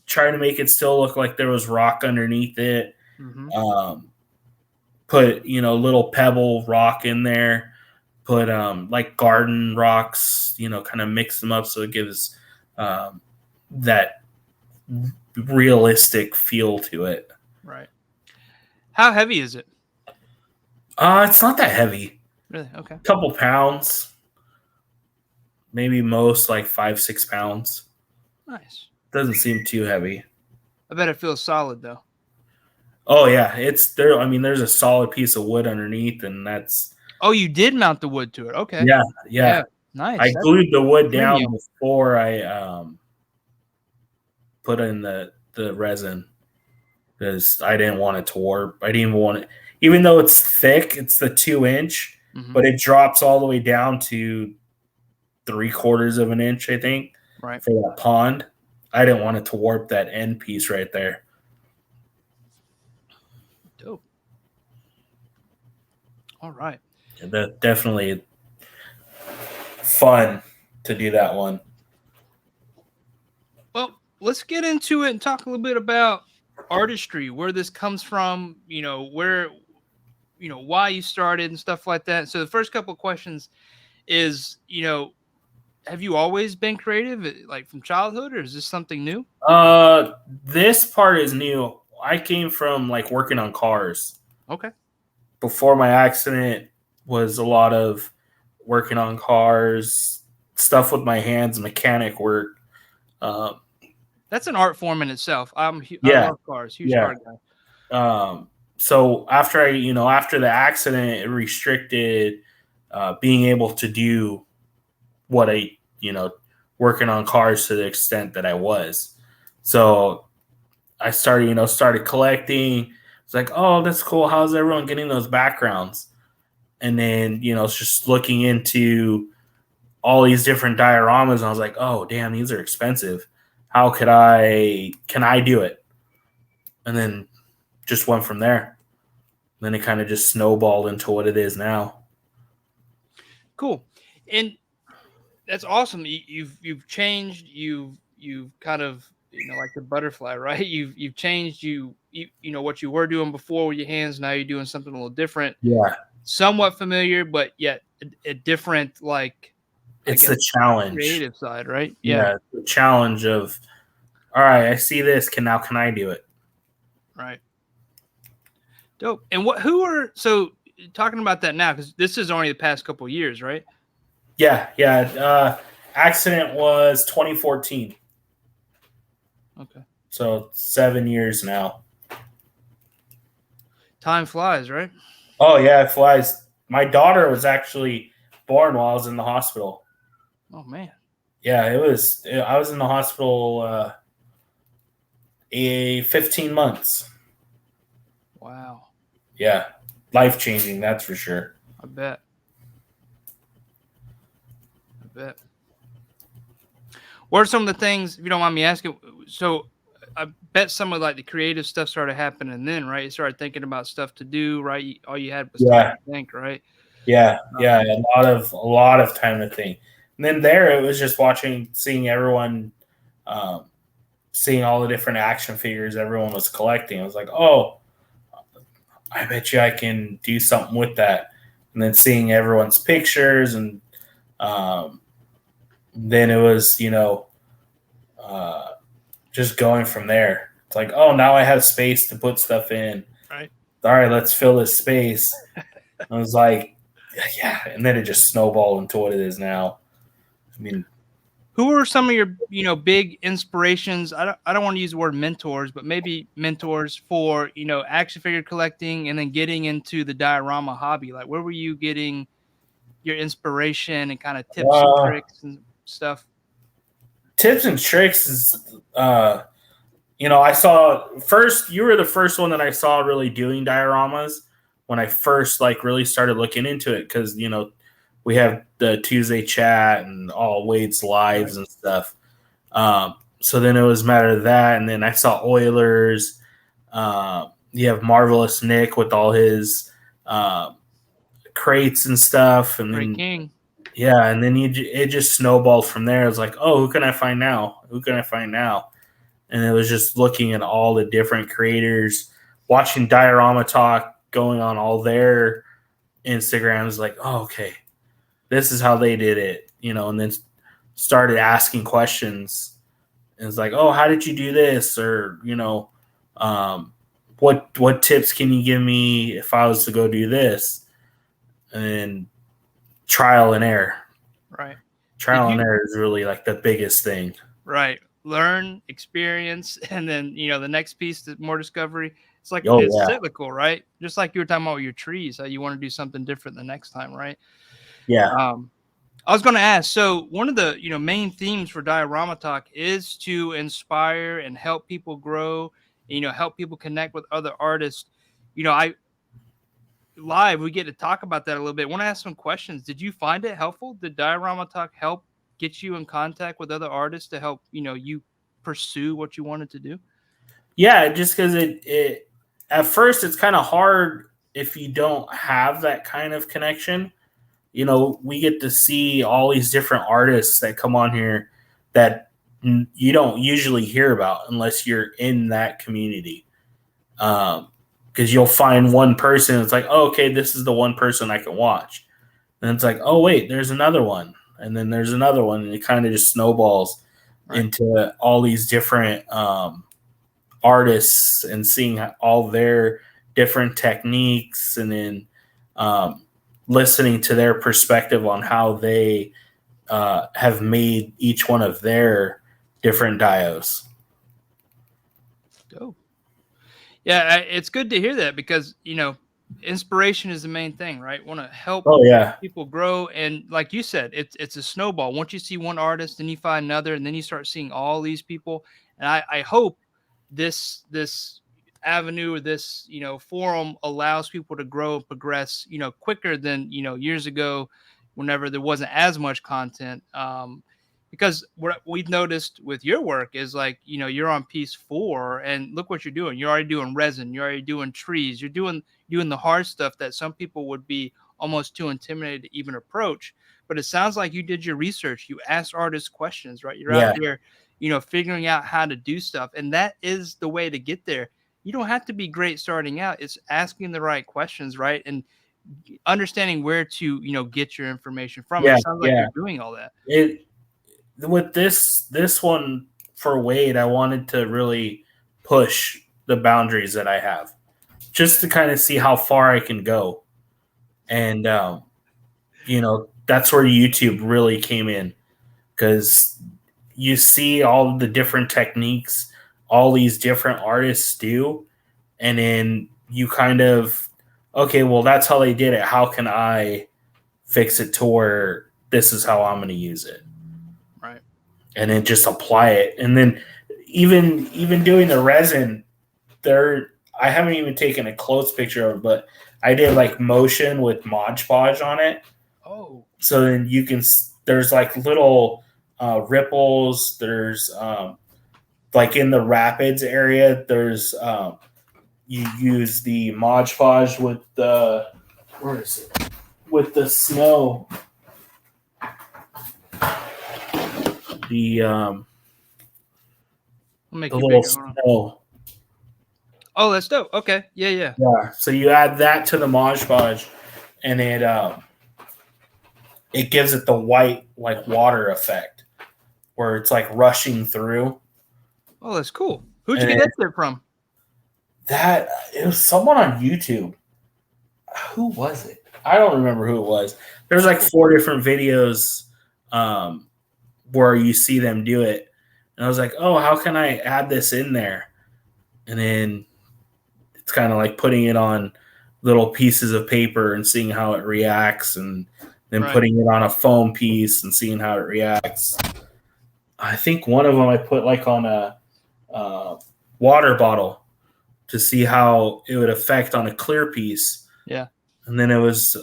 trying to make it still look like there was rock underneath it. Mm-hmm. Put, little pebble rock in there. Put like garden rocks, kind of mix them up so it gives that realistic feel to it. Right. How heavy is it? It's not that heavy. Really? Okay. A couple pounds. Maybe most like 5-6 pounds. Nice. Doesn't seem too heavy. I bet it feels solid though. Oh yeah, it's there. I mean, there's a solid piece of wood underneath, and that's. Oh, you did mount the wood to it. Okay. Yeah. Nice. I glued the wood down before I put in the resin because I didn't want it to warp. I didn't even want it, even though it's thick. It's the 2-inch, but it drops all the way down to 3/4 of an inch, I think. Right. For that pond, I didn't want it to warp that end piece right there. Dope. All right. Yeah, that definitely fun to do that one. Well, let's get into it and talk a little bit about artistry, where this comes from, where, why you started and stuff like that. So the first couple of questions is, have you always been creative, like from childhood, or is this something new? This part is new. I came from like working on cars. Okay. Before my accident was a lot of working on cars, stuff with my hands, mechanic work. That's an art form in itself. I love cars. Huge car guy. So after after the accident, it restricted being able to do what I, working on cars to the extent that I was. So I started collecting. It's like, oh, that's cool. How's everyone getting those backgrounds? And then, just looking into all these different dioramas, and I was like, oh, damn, these are expensive. How can I do it? And then just went from there. Then it kind of just snowballed into what it is now. Cool. And that's awesome. You've changed. You've kind of, like the butterfly, right? You've changed. You what you were doing before with your hands. Now you're doing something a little different. Yeah. Somewhat familiar, but yet a different, like, it's the challenge, creative side, right? Yeah, the challenge of, all right, I see this. Can I do it? Right. Dope. And so talking about that now, because this is only the past couple of years, right? Yeah. Accident was 2014. Okay. So 7 years now. Time flies, right? Oh yeah, it flies. My daughter was actually born while I was in the hospital. Oh man. Yeah, I was in the hospital 15 months. Wow. Yeah. Life-changing, that's for sure. I bet. What are some of the things, if you don't mind me asking? So I bet some of like the creative stuff started happening then, right? You started thinking about stuff to do, right? All you had was time to think, right? Yeah. A lot of time to think. And then it was just seeing everyone, seeing all the different action figures everyone was collecting. I was like, oh, I bet you I can do something with that. And then seeing everyone's pictures, and then it was, just going from there. It's like, oh, now I have space to put stuff in. Right. All right, let's fill this space. I was like, Yeah, and then it just snowballed into what it is now. I mean, who are some of your, big inspirations? I don't want to use the word mentors, but maybe mentors for, action figure collecting and then getting into the diorama hobby. Like, where were you getting your inspiration and kind of tips and tricks and stuff? Tips and tricks is, I saw first, you were the first one that I saw really doing dioramas when I first like really started looking into it. Cause we have the Tuesday chat and all Wade's lives and stuff. So then it was a matter of that. And then I saw Oilers. You have Marvelous Nick with all his crates and stuff. And then, King. yeah, and then it just snowballed from there. It was like, oh, who can I find now? Who can I find now? And it was just looking at all the different creators, watching Diorama Talk going on all their Instagrams, like, oh, okay, this is how they did it, and then started asking questions. And it's like, oh, how did you do this? Or, what tips can you give me if I was to go do this? And trial and error. Right. Trial and error is really like the biggest thing. Right. Learn, experience, and then, the next piece, more discovery. It's like it's cyclical, right? Just like you were talking about with your trees, how you want to do something different the next time, right? Yeah. I was going to ask, so one of the, main themes for Diorama Talk is to inspire and help people grow, help people connect with other artists. We get to talk about that a little bit. I want to ask some questions. Did you find it helpful? Did Diorama Talk help get you in contact with other artists to help, you pursue what you wanted to do? Yeah, just because it at first it's kind of hard if you don't have that kind of connection. We get to see all these different artists that come on here that you don't usually hear about unless you're in that community. Because you'll find one person, it's like, oh, okay, this is the one person I can watch. And it's like, oh, wait, there's another one. And then there's another one. And it kind of just snowballs into all these different artists and seeing all their different techniques and then listening to their perspective on how they have made each one of their different dios. Dope. Yeah, it's good to hear that because, inspiration is the main thing, right? Want to help people grow. And like you said, it's a snowball. Once you see one artist, then you find another, and then you start seeing all these people. And I hope this avenue or this, forum allows people to grow and progress, quicker than, years ago whenever there wasn't as much content. Because what we've noticed with your work is like, you're on piece 4 and look what you're doing. You're already doing resin. You're already doing trees. You're doing the hard stuff that some people would be almost too intimidated to even approach. But it sounds like you did your research. You asked artists questions, right? You're out there, figuring out how to do stuff. And that is the way to get there. You don't have to be great starting out. It's asking the right questions, right? And understanding where to, get your information from. It sounds like you're doing all that. With this one for Wade, I wanted to really push the boundaries that I have just to kind of see how far I can go. And, that's where YouTube really came in because you see all the different techniques all these different artists do. And then you kind of, okay, well, that's how they did it. How can I fix it to where this is how I'm going to use it? Right. And then just apply it. And then even doing the resin, I haven't even taken a close picture of it, but I did like motion with Mod Podge on it. Oh. So then there's like little ripples. There's like in the rapids area, there's you use the Mod Podge with the, where is it? With the snow. The little snow. Oh, that's dope. Okay. Yeah. So you add that to the Mod Podge, and it gives it the white like water effect, where it's like rushing through. Oh, that's cool. Who'd you get that tip from? It was someone on YouTube. Who was it? I don't remember who it was. There's like 4 different videos where you see them do it. And I was like, oh, how can I add this in there? And then it's kind of like putting it on little pieces of paper and seeing how it reacts, and then putting it on a foam piece and seeing how it reacts. I think one of them I put like on a water bottle to see how it would affect on a clear piece. Yeah. And then it was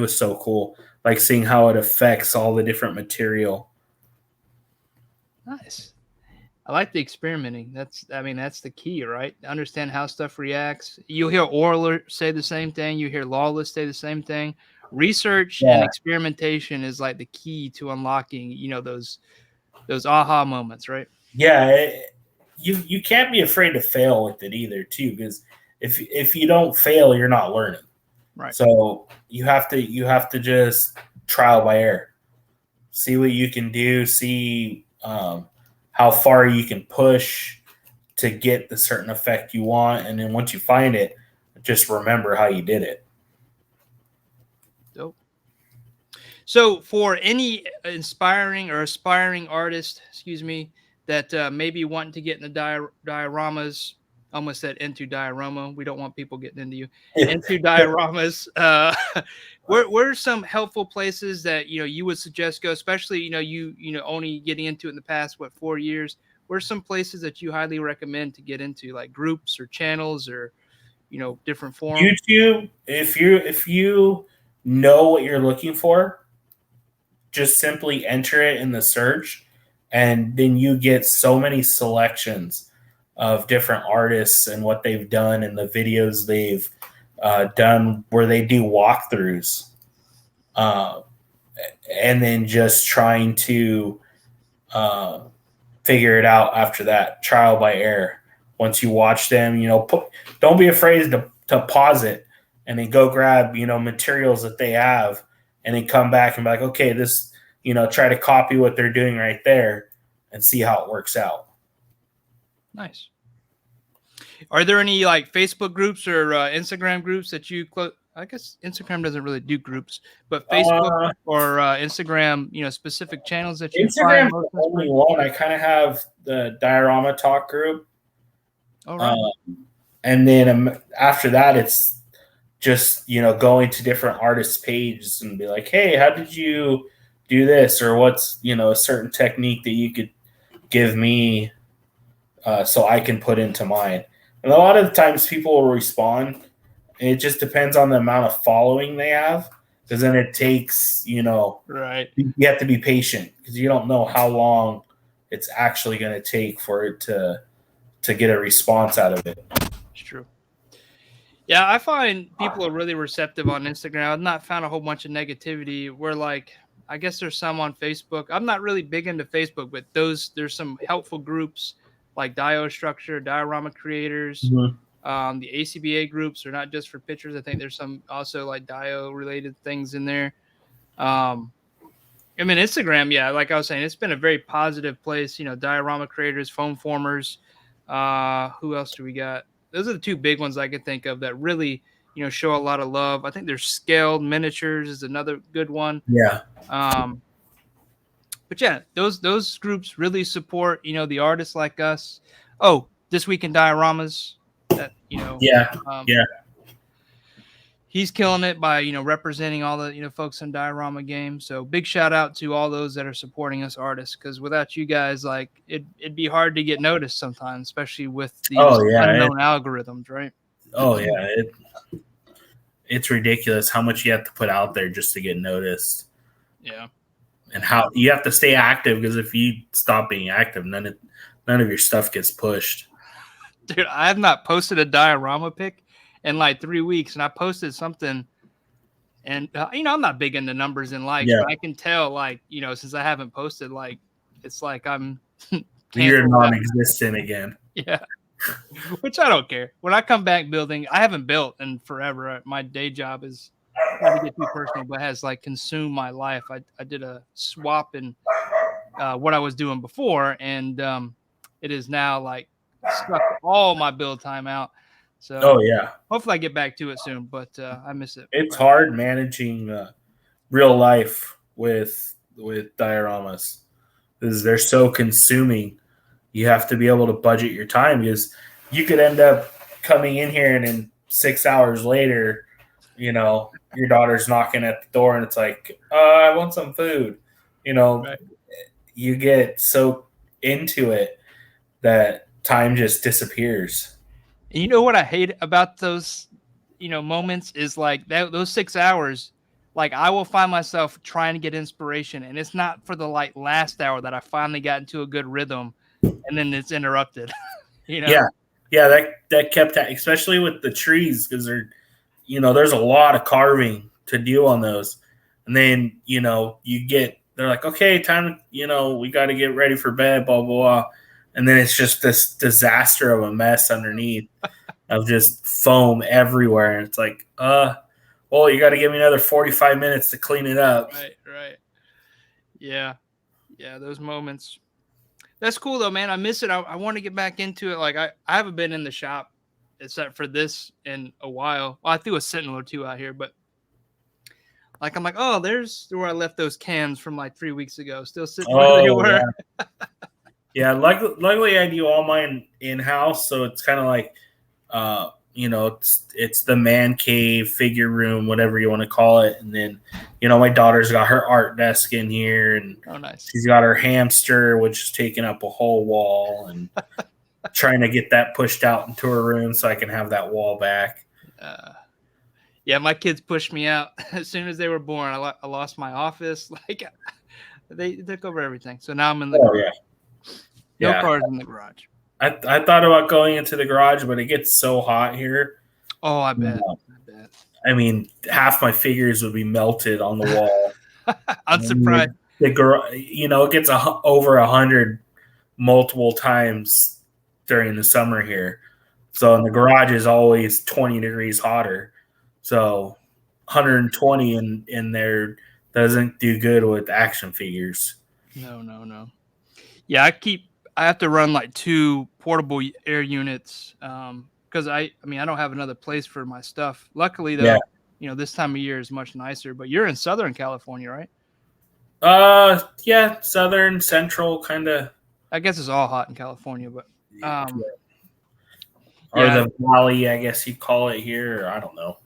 so cool, like seeing how it affects all the different material. Nice. I like the experimenting. That's the key, right? Understand how stuff reacts. You'll hear Orler say the same thing. You hear Lawless say the same thing. Research and experimentation is like the key to unlocking, those aha moments, right? Yeah, you can't be afraid to fail with it either, too, because if you don't fail, you're not learning. Right. So you have to just trial by error, see what you can do, see how far you can push to get the certain effect you want, and then once you find it, just remember how you did it. Dope. So for any inspiring or aspiring artist, that maybe wanting to get into dioramas, almost said into DioRomo. We don't want people getting into you. Into dioramas. Where are some helpful places that you would suggest go, especially you only getting into it in the past 4 years? Where are some places that you highly recommend to get into, like groups or channels or different forums? YouTube, if you know what you're looking for, just simply enter it in the search, and then you get so many selections of different artists and what they've done and the videos they've done where they do walkthroughs, and then just trying to figure it out after that, trial by error. Once you watch them, don't be afraid to pause it and then go grab materials that they have, and then come back and be like, okay, this, try to copy what they're doing right there and see how it works out. Nice. Are there any like Facebook groups or Instagram groups that you I guess Instagram doesn't really do groups, but Facebook or Instagram, specific channels that you Instagram is the only one. I kind of have the Diorama Talk group. All right. And then after that, it's just, going to different artists' pages and be like, hey, how did you do this? Or what's, a certain technique that you could give me so I can put into mine. And a lot of the times people will respond. And it just depends on the amount of following they have, because then it takes, right. You have to be patient because you don't know how long it's actually going to take for it to get a response out of it. It's true. Yeah, I find people are really receptive on Instagram. I've not found a whole bunch of negativity where, like, I guess there's some on Facebook. I'm not really big into Facebook, but there's some helpful groups like Dio Structure, Diorama Creators. Mm-hmm. The ACBA groups are not just for pictures. I think there's some also like Dio related things in there. Instagram, yeah, like I was saying, it's been a very positive place. Diorama Creators, Foam Formers. Who else do we got? Those are the two big ones I can think of that really, show a lot of love. I think there's Scaled Miniatures is another good one. Yeah. But yeah, those groups really support, the artists like us. Oh, This Week in Dioramas. That yeah. He's killing it by representing all the folks in Diorama games. So big shout out to all those that are supporting us artists, because without you guys, like it'd be hard to get noticed sometimes, especially with these unknown algorithms, right? Oh yeah, it's ridiculous how much you have to put out there just to get noticed. Yeah, and how you have to stay active, because if you stop being active, none of your stuff gets pushed. Dude, I have not posted a diorama pic in like 3 weeks, and I posted something, and I'm not big into numbers and likes, but I can tell, like, since I haven't posted, like, it's like I'm you're non-existent again. Yeah, which I don't care. When I come back building, I haven't built in forever. My day job is, not to get too personal, but has like consumed my life. I did a swap in what I was doing before, and it is now like sucked all my build time out. So Oh yeah, hopefully I get back to it soon, but I miss it. it's hard managing real life with dioramas because they're so consuming. You have to be able to budget your time because you could end up coming in here and then 6 hours later, your daughter's knocking at the door and it's like, I want some food. Right. You get so into it that time just disappears. And you know what I hate about those, moments is like those 6 hours. Like I will find myself trying to get inspiration, and it's not for the last hour that I finally got into a good rhythm, and then it's interrupted. Yeah, that kept especially with the trees because there's a lot of carving to do on those, and then they're like, okay, time, we got to get ready for bed, blah blah blah, and then it's just this disaster of a mess underneath of just foam everywhere, and it's like, well, you got to give me another 45 minutes to clean it up. Right. Yeah, those moments. That's cool though, man. I miss it. I want to get back into it. Like I haven't been in the shop except for this in a while. Well, I threw a Sentinel or two out here, but like I'm like, oh, there's where I left those cans from like 3 weeks ago, still sitting where they were. Yeah, luckily I do all mine in house, so it's kind of like, it's the man cave, figure room, whatever you want to call it, and then my daughter's got her art desk in here, and nice. She's got her hamster, which is taking up a whole wall, and trying to get that pushed out into her room so I can have that wall back. Yeah, my kids pushed me out as soon as they were born. I lost my office. Like they took over everything. So now I'm in the garage. No cars in the garage. I thought about going into the garage, but it gets so hot here. Oh, I bet. I mean, half my figures would be melted on the wall. I'm surprised. The garage, it gets over 100 multiple times during the summer here. So in the garage is always 20 degrees hotter. So 120 in there doesn't do good with action figures. No. Yeah, I have to run like 2 portable air units because I don't have another place for my stuff. Luckily though, this time of year is much nicer. But you're in Southern California, right? Yeah, southern, central, kind of. I guess it's all hot in California, but or the valley, I guess you'd call it here. Or I don't know.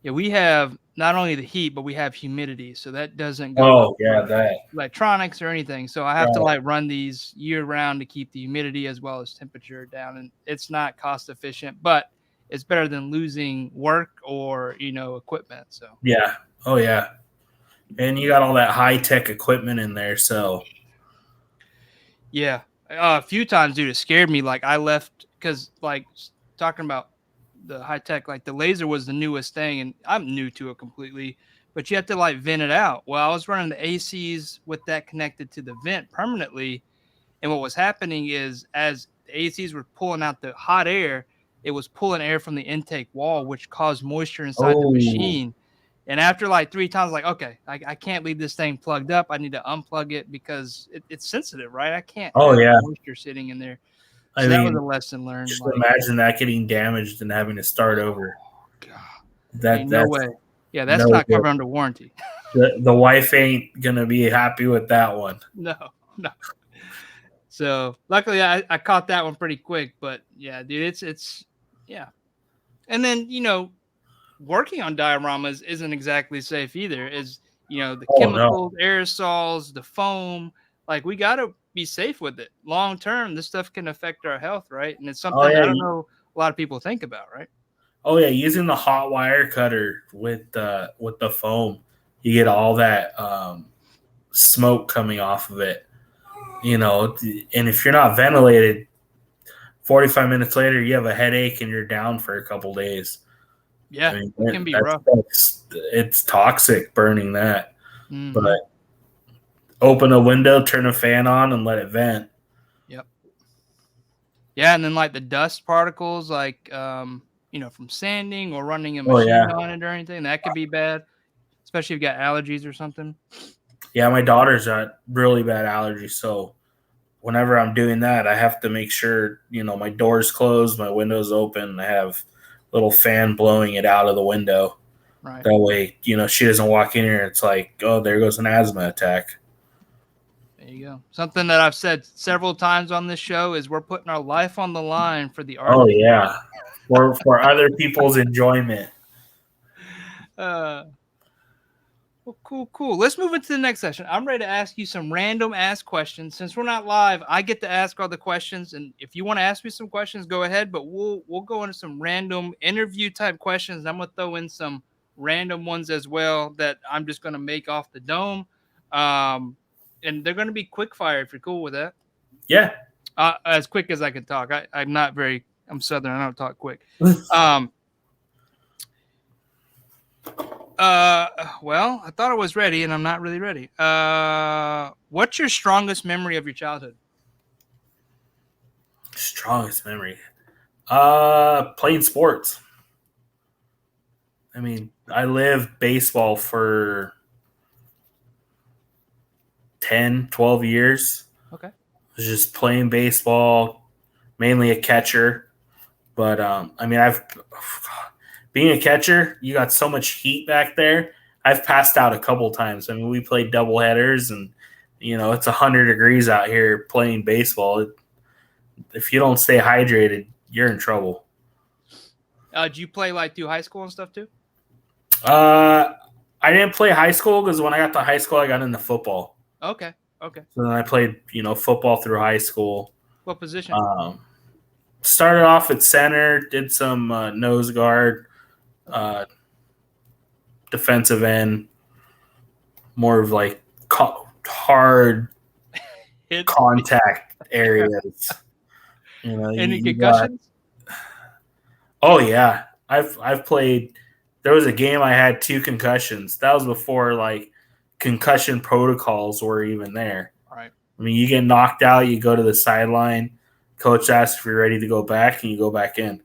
Yeah, we have not only the heat, but we have humidity, so that doesn't go that electronics or anything. So I have to run these year round to keep the humidity as well as temperature down, and it's not cost efficient, but it's better than losing work or equipment. So and you got all that high tech equipment in there, so a few times, dude, it scared me. Like I left because talking about the high tech, like the laser was the newest thing, and I'm new to it completely, but you have to vent it out. Well, I was running the ACs with that connected to the vent permanently, and what was happening is as the ACs were pulling out the hot air, it was pulling air from the intake wall, which caused moisture inside the machine. And after 3 times, okay, I can't leave this thing plugged up. I need to unplug it because it's sensitive, right? I can't have moisture sitting in there. So that was a lesson learned. Just imagine that getting damaged and having to start over. God. No way. Yeah, that's not covered under warranty. The wife ain't going to be happy with that one. No. So luckily I caught that one pretty quick, but yeah, dude, it's And then, working on dioramas isn't exactly safe either. The chemicals, aerosols, the foam, we got to be safe with it. Long term, this stuff can affect our health, right? And it's something I don't know a lot of people think about, right? Oh yeah, using the hot wire cutter with the foam, you get all that smoke coming off of it. And if you're not ventilated, 45 minutes later, you have a headache and you're down for a couple days. Yeah, it can be rough. It's toxic burning that. Mm-hmm. But open a window, turn a fan on, and let it vent. Yep. Yeah, and then the dust particles, from sanding or running a machine on it or anything, that could be bad, especially if you've got allergies or something. Yeah, my daughter's got really bad allergies, so whenever I'm doing that, I have to make sure, my door's closed, my window's open. I have a little fan blowing it out of the window. Right. That way, she doesn't walk in here. It's like, oh, there goes an asthma attack. There you go. Something that I've said several times on this show is we're putting our life on the line for the art. Oh, yeah. For other people's enjoyment. Well, cool. Let's move into the next session. I'm ready to ask you some random ass questions. Since we're not live, I get to ask all the questions. And if you want to ask me some questions, go ahead. But we'll go into some random interview type questions. I'm going to throw in some random ones as well that I'm just going to make off the dome. And they're going to be quick fire if you're cool with that. Yeah. As quick as I can talk. I'm Southern. I don't talk quick. Well, I thought I was ready, and I'm not really ready. What's your strongest memory of your childhood? Strongest memory? Playing sports. I mean, I lived baseball for 10, 12 years. Okay. I was just playing baseball, mainly a catcher. But, being a catcher, you got so much heat back there. I've passed out a couple times. I mean, we played double headers, and, it's 100 degrees out here playing baseball. If you don't stay hydrated, you're in trouble. Did you play through high school and stuff too? I didn't play high school because when I got to high school, I got into football. Okay. So then I played, football through high school. What position? Started off at center, did some nose guard, defensive end, more of hard contact areas. Any concussions? Oh yeah, I've played. There was a game I had 2 concussions. That was before concussion protocols were even there. Right. I mean, you get knocked out, you go to the sideline. Coach asks if you're ready to go back, and you go back in.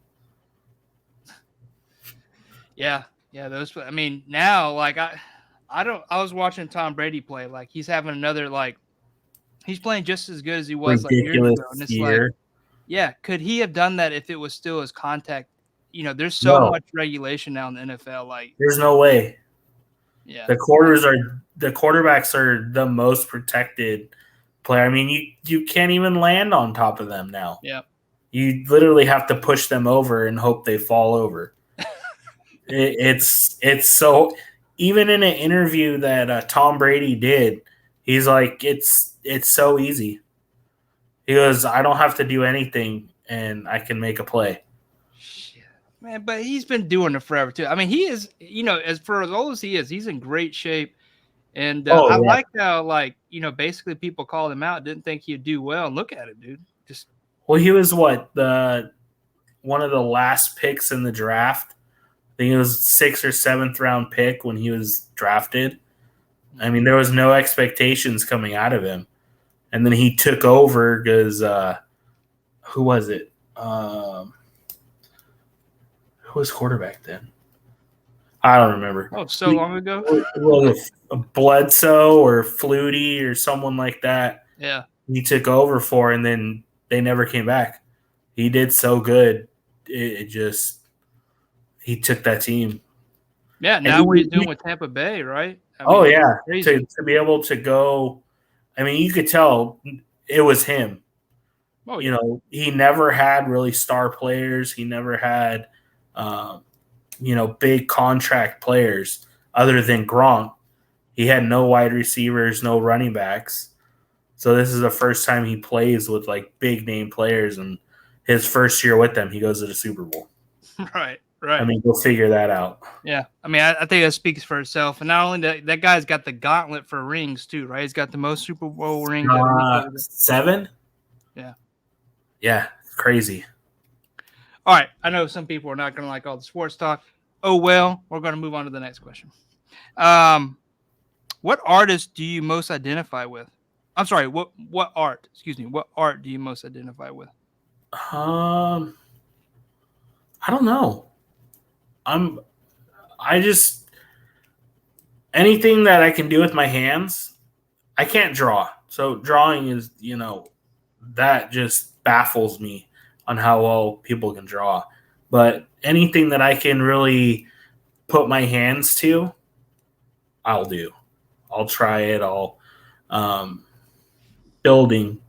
Yeah. Those. I mean, now I was watching Tom Brady play. He's having another he's playing just as good as he was ridiculous years ago. And it's year. Yeah, could he have done that if it was still his contact? There's so much regulation now in the NFL. There's no way. Yeah. The quarterbacks are the most protected player. I mean, you can't even land on top of them now. Yeah. You literally have to push them over and hope they fall over. It's so. Even in an interview that Tom Brady did, he's like, it's so easy. He goes, I don't have to do anything, and I can make a play. Shit. Man, but he's been doing it forever too. I mean, he is, as old as he is, he's in great shape. And I like how, basically people called him out, didn't think he'd do well. And look at it, dude. Well, he was one of the last picks in the draft. I think it was 6th or 7th round pick when he was drafted. I mean, there was no expectations coming out of him. And then he took over because who was it? Who was quarterback then? I don't remember. Oh, so long ago? Was it Bledsoe or Flutie or someone like that? Yeah. He took over for, and then they never came back. He did so good. He took that team. Yeah, now what he's doing with Tampa Bay, right? To be able to go. I mean, you could tell it was him. Oh, yeah. He never had really star players. He never had, big contract players other than Gronk. He had no wide receivers, no running backs. So this is the first time he plays with big name players, and his first year with them, he goes to the Super Bowl. Right. I mean, we'll figure that out. Yeah. I mean, I think that speaks for itself. And not only that guy's got the gauntlet for rings too, right? He's got the most Super Bowl rings. 7? Yeah. Yeah. Crazy. All right. I know some people are not going to like all the sports talk. Oh, well, we're going to move on to the next question. What artist do you most identify with? I'm sorry. What art do you most identify with? I don't know. I just anything that I can do with my hands. I can't draw, so drawing is that just baffles me on how well people can draw. But anything that I can really put my hands to, I'll do. I'll try it. I'll building.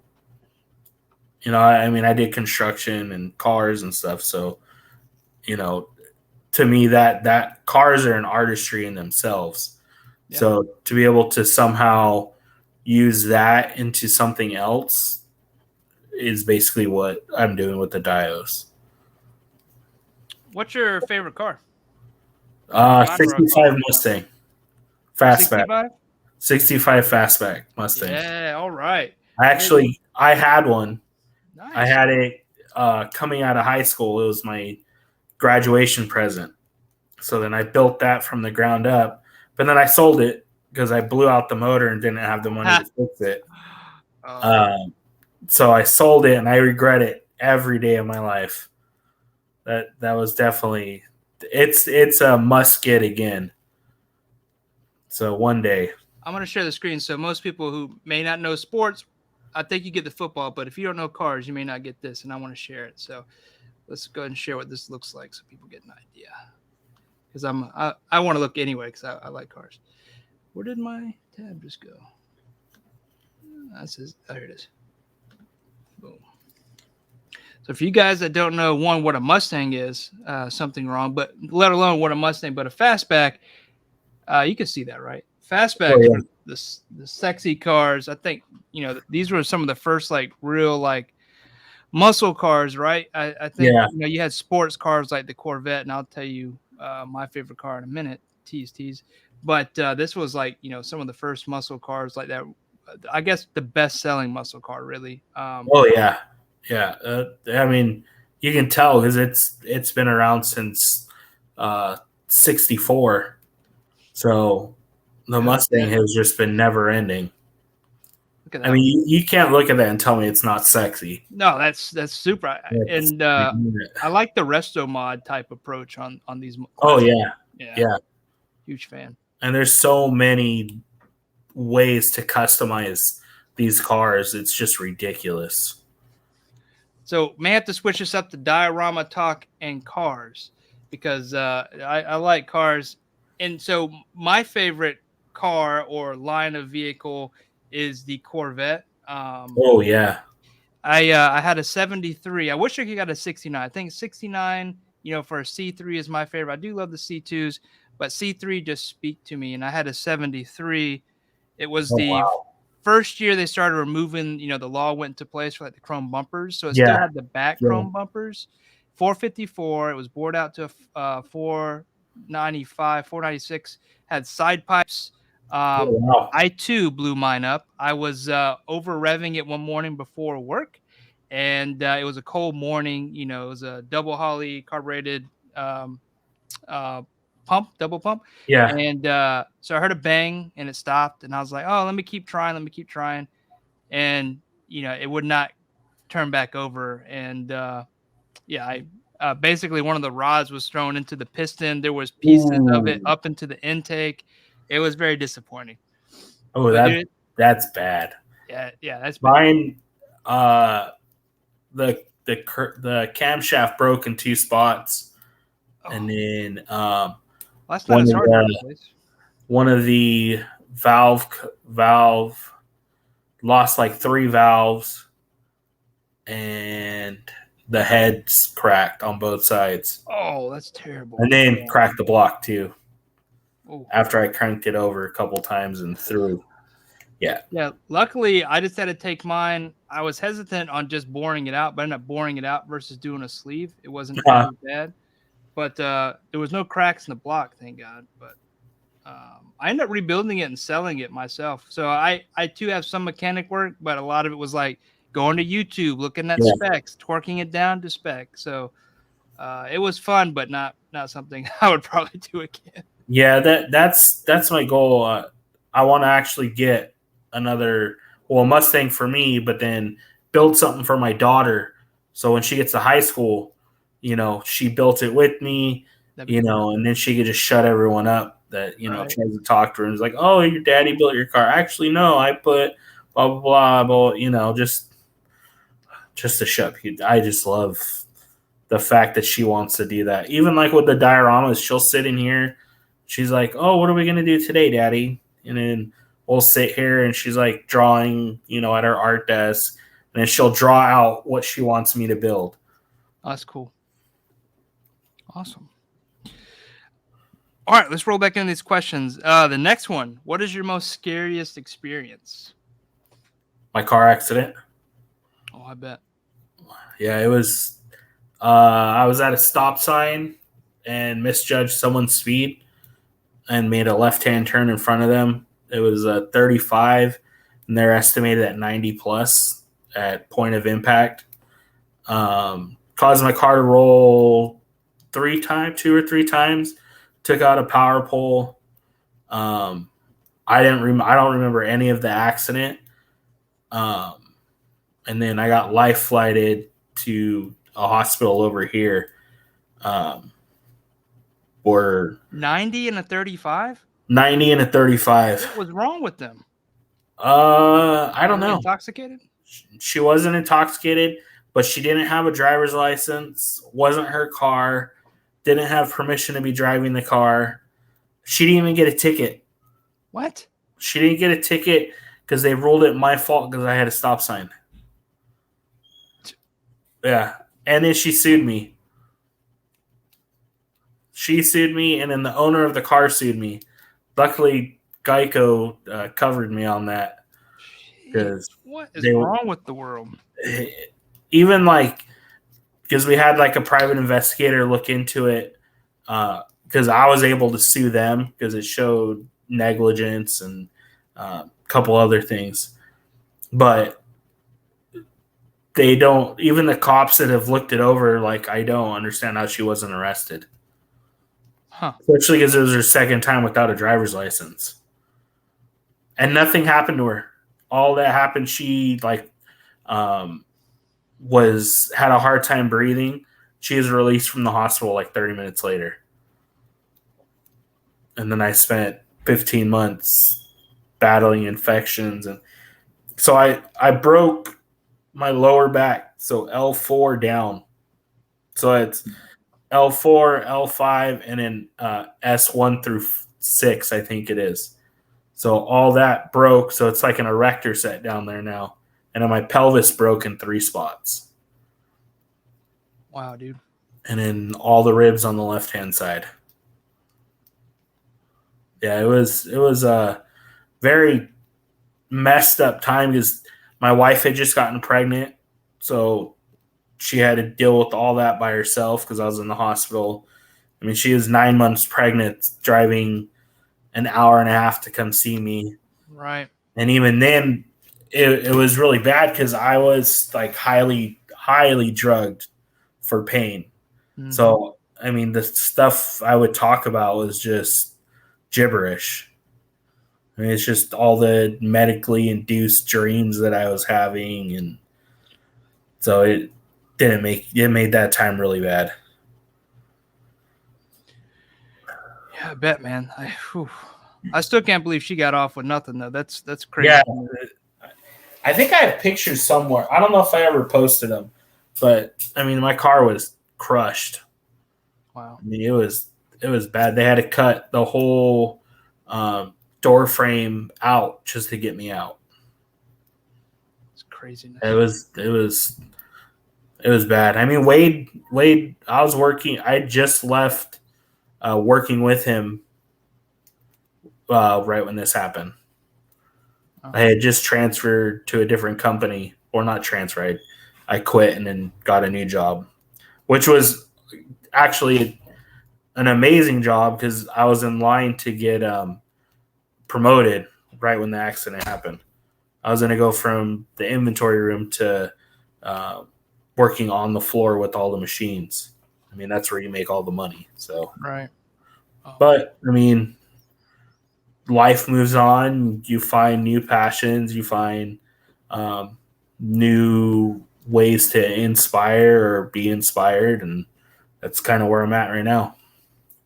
I mean, I did construction and cars and stuff. So, to me, that cars are an artistry in themselves. Yeah. So to be able to somehow use that into something else is basically what I'm doing with the Dios. What's your favorite car? 65 Mustang. Fastback. 65? 65 Fastback Mustang. Yeah, all right. I had one. Nice. I had it coming out of high school. It was my graduation present. So then I built that from the ground up. But then I sold it because I blew out the motor and didn't have the money to fix it. So I sold it, and I regret it every day of my life. That was definitely it's a must get again. So one day. I'm going to share the screen. So most people who may not know sports, I think you get the football, but if you don't know cars, you may not get this, and I want to share it. So let's go ahead and share what this looks like so people get an idea. Because I want to look anyway because I like cars. Where did my tab just go? Here it is. Boom. So for you guys that don't know, one, what a Mustang is, something wrong, but let alone what a Mustang, but a fastback, you can see that, right? Fastbacks were the sexy cars. I think, these were some of the first real muscle cars, right? I think you had sports cars like the Corvette, and I'll tell you my favorite car in a minute. Tease. But this was some of the first muscle cars like that. I guess the best-selling muscle car, really. I mean, you can tell because it's been around since '64. So the Mustang has just been never ending. I mean, you can't look at that and tell me it's not sexy. No, that's super. I like the resto mod type approach on these. Oh yeah. Huge fan. And there's so many ways to customize these cars. It's just ridiculous. So may have to switch this up to diorama talk and cars because I like cars. And so my favorite car or line of vehicle is the Corvette. I had a 73. I wish I could get a 69. I think 69, for a C3 is my favorite. I do love the C2s, but C3 just speak to me. And I had a 73. It was first year they started removing, the law went into place for the chrome bumpers. So it still had the back chrome bumpers. 454. It was bored out to 495, 496. Had side pipes. I too blew mine up. I was over revving it one morning before work, and it was a cold morning. It was a double Holly carbureted double pump. Yeah. And so I heard a bang, and it stopped, and I was like, "Oh, let me keep trying." And it would not turn back over. And I basically one of the rods was thrown into the piston. There was pieces of it up into the intake. It was very disappointing. Oh, that's bad. Yeah, that's bad. Mine. The camshaft broke in two spots, and then that's not as hard. One of the valve lost 3 valves, and the heads cracked on both sides. Oh, that's terrible. And then cracked the block too. After I cranked it over a couple times and through. Yeah. Luckily, I just had to take mine. I was hesitant on just boring it out, but I ended up boring it out versus doing a sleeve. It wasn't too bad. But there was no cracks in the block, thank God. But I ended up rebuilding it and selling it myself. So I too have some mechanic work, but a lot of it was going to YouTube, looking at specs, twerking it down to spec. So it was fun, but not something I would probably do again. Yeah, that's my goal. I want to actually get another Mustang for me, but then build something for my daughter. So when she gets to high school, she built it with me, and then she could just shut everyone up that, tries to talk to her and is like, oh, your daddy built your car. Actually, no, I put blah, blah, blah, blah, just just to show people. I just love the fact that she wants to do that. Even like with the dioramas, she'll sit in here. She's like, "Oh, what are we gonna do today, Daddy?" And then we'll sit here and she's like drawing, at her art desk, and then she'll draw out what she wants me to build. That's cool. Awesome. All right, let's roll back into these questions. The next one: what is your most scariest experience? My car accident. Oh, I bet. Yeah, it was. I was at a stop sign and misjudged someone's speed and made a left-hand turn in front of them. It was 35, and they're estimated at 90 plus at point of impact. Caused my car to roll two or three times. Took out a power pole. I don't remember any of the accident. And then I got life flighted to a hospital over here. Or 90 and a 35? 90 and a 35. What was wrong with them? I don't know. Intoxicated? She wasn't intoxicated, but she didn't have a driver's license. Wasn't her car. Didn't have permission to be driving the car. She didn't even get a ticket. What? She didn't get a ticket because they ruled it my fault because I had a stop sign. Yeah. And then she sued me. She sued me, and then the owner of the car sued me. Luckily, Geico covered me on that. What is wrong with the world? Even because we had a private investigator look into it, because I was able to sue them because it showed negligence and a couple other things. But they don't, even the cops that have looked it over, I don't understand how she wasn't arrested. Huh. Especially because it was her second time without a driver's license. And nothing happened to her. All that happened, she had a hard time breathing. She was released from the hospital 30 minutes later. And then I spent 15 months battling infections. And so I broke my lower back, so L4 down. So it's L4, L5, and then S1 through 6, I think it is. So all that broke, so it's like an erector set down there now. And then my pelvis broke in 3 spots. Wow, dude. And then all the ribs on the left-hand side. Yeah, it was a very messed up time because my wife had just gotten pregnant. So she had to deal with all that by herself because I was in the hospital. I mean, she was 9 months pregnant, driving an hour and a half to come see me. Right. And even then, it was really bad because I was highly, highly drugged for pain. Mm-hmm. So, I mean, the stuff I would talk about was just gibberish. I mean, it's just all the medically induced dreams that I was having. And so it made that time really bad. Yeah, I bet, man. I still can't believe she got off with nothing, though. That's crazy. Yeah. I think I have pictures somewhere. I don't know if I ever posted them, but I mean, my car was crushed. Wow. I mean, it was bad. They had to cut the whole door frame out just to get me out. It's craziness. It was bad. I mean, Wade, I just left working with him right when this happened. I had just transferred to a different company, or not transferred. I quit and then got a new job, which was actually an amazing job because I was in line to get promoted right when the accident happened. I was going to go from the inventory room to working on the floor with all the machines. I mean, that's where you make all the money. So right. But I mean, life moves on. You find new passions. You find new ways to inspire or be inspired, and that's kind of where I'm at right now.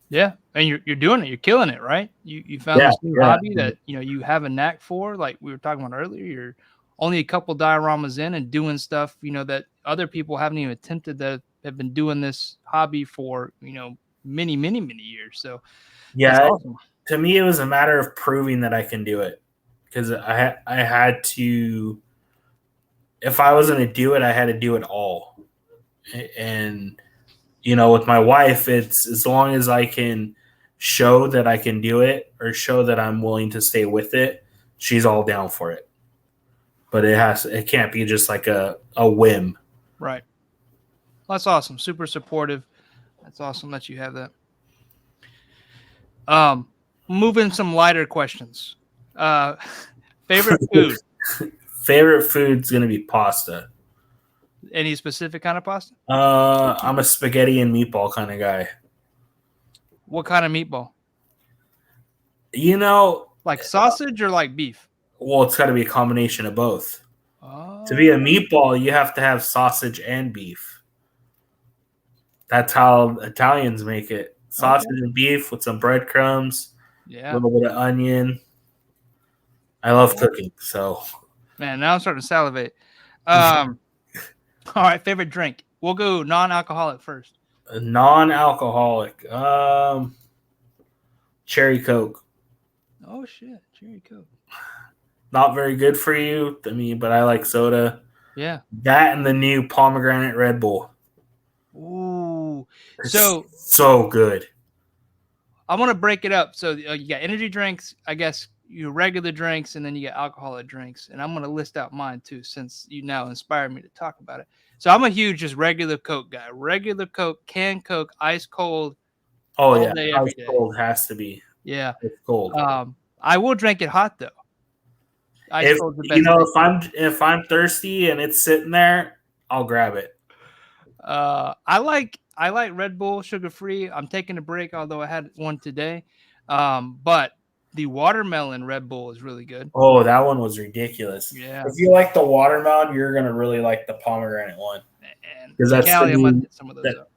Yeah, and you're doing it. You're killing it, right? You found this new hobby that you have a knack for, like we were talking about earlier. You're only a couple dioramas in and doing stuff that other people haven't even attempted that have been doing this hobby for, many, many, many years. So that's Yeah, awesome. to me, it was a matter of proving that I can do it, because I had to. If I was going to do it, I had to do it all. And with my wife, it's as long as I can show that I can do it or show that I'm willing to stay with it, she's all down for it. But it can't be just like a whim. Right. That's awesome. Super supportive. That's awesome that you have that. Moving some lighter questions. Favorite food? Favorite food's gonna be pasta. Any specific kind of pasta? I'm a spaghetti and meatball kind of guy. What kind of meatball? Like sausage or like beef? Well, it's got to be a combination of both. Oh. To be a meatball, you have to have sausage and beef. That's how Italians make it. Sausage and beef with some breadcrumbs, a little bit of onion. I love cooking, so. Man, now I'm starting to salivate. All right, favorite drink. We'll go non-alcoholic first. Non-alcoholic. Cherry Coke. Oh shit, cherry Coke. Not very good for you, but I like soda. Yeah. That and the new pomegranate Red Bull. Ooh. It's so good. I want to break it up. So you got energy drinks, I guess your regular drinks, and then you got alcoholic drinks. And I'm going to list out mine too, since you now inspired me to talk about it. So I'm a huge just regular Coke guy. Regular Coke, canned Coke, ice cold. Oh yeah, day, ice cold has to be. Yeah, it's cold. I will drink it hot though. If I'm thirsty and it's sitting there, I'll grab it. I like Red Bull sugar free. I'm taking a break, although I had one today. But the watermelon Red Bull is really good. Oh, that one was ridiculous. Yeah. If you like the watermelon, you're gonna really like the pomegranate one. Because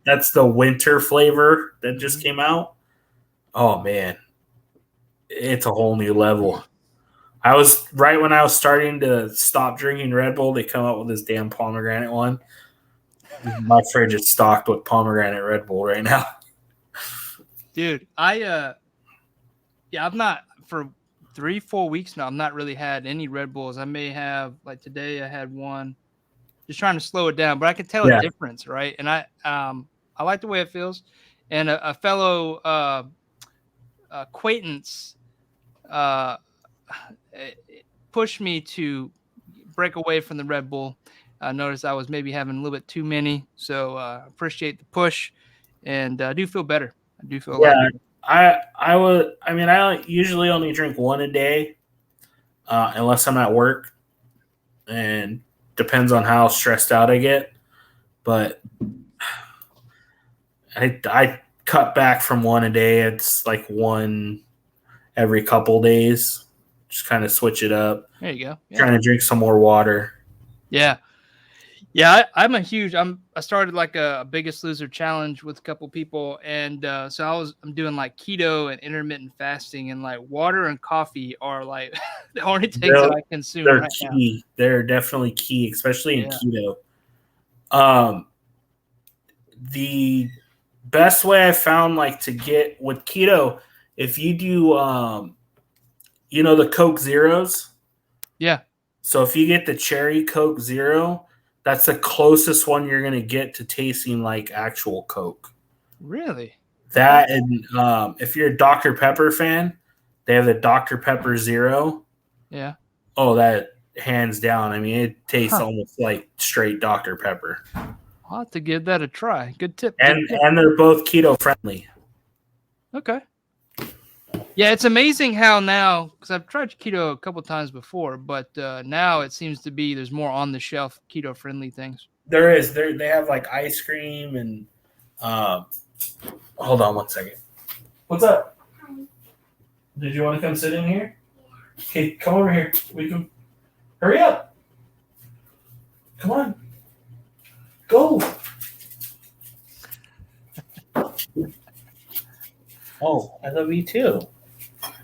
that's the winter flavor that just came out. Oh man, it's a whole new level. I was right when I was starting to stop drinking Red Bull, they come out with this damn pomegranate one. My fridge is stocked with pomegranate Red Bull right now. Dude, I've not for 3-4 weeks now. I've not really had any Red Bulls. I may have, like today I had one. Just trying to slow it down, but I can tell a difference, right? And I like the way it feels. And a fellow acquaintance pushed me to break away from the Red Bull. I noticed I was maybe having a little bit too many, so appreciate the push, and I do feel better. I do feel a lot better. I usually only drink one a day, unless I'm at work, and depends on how stressed out I get. But I cut back from one a day. It's like one every couple days. Just kind of switch it up. There you go. Yeah. Trying to drink some more water. Yeah. I started like a Biggest Loser challenge with a couple people, and so I'm doing like keto and intermittent fasting, and like water and coffee are like the only things that I consume. They're key. Now. They're definitely key, especially in keto. The best way I found like to get with keto, if you do the Coke Zeros. Yeah. So if you get the cherry Coke Zero, that's the closest one you're going to get to tasting like actual Coke. Really? That, and if you're a Dr. Pepper fan, they have the Dr. Pepper Zero. Yeah. Oh, that hands down. I mean, it tastes almost like straight Dr. Pepper. I'll have to give that a try. Good tip. And they're both keto friendly. Okay. Yeah, it's amazing how now, because I've tried keto a couple times before, but now it seems to be there's more on the shelf keto friendly things. There is. They have like ice cream and hold on one second. What's up? Hi. Did you want to come sit in here? Okay, come over here. We can hurry up. Come on. Go. Oh, I love you too.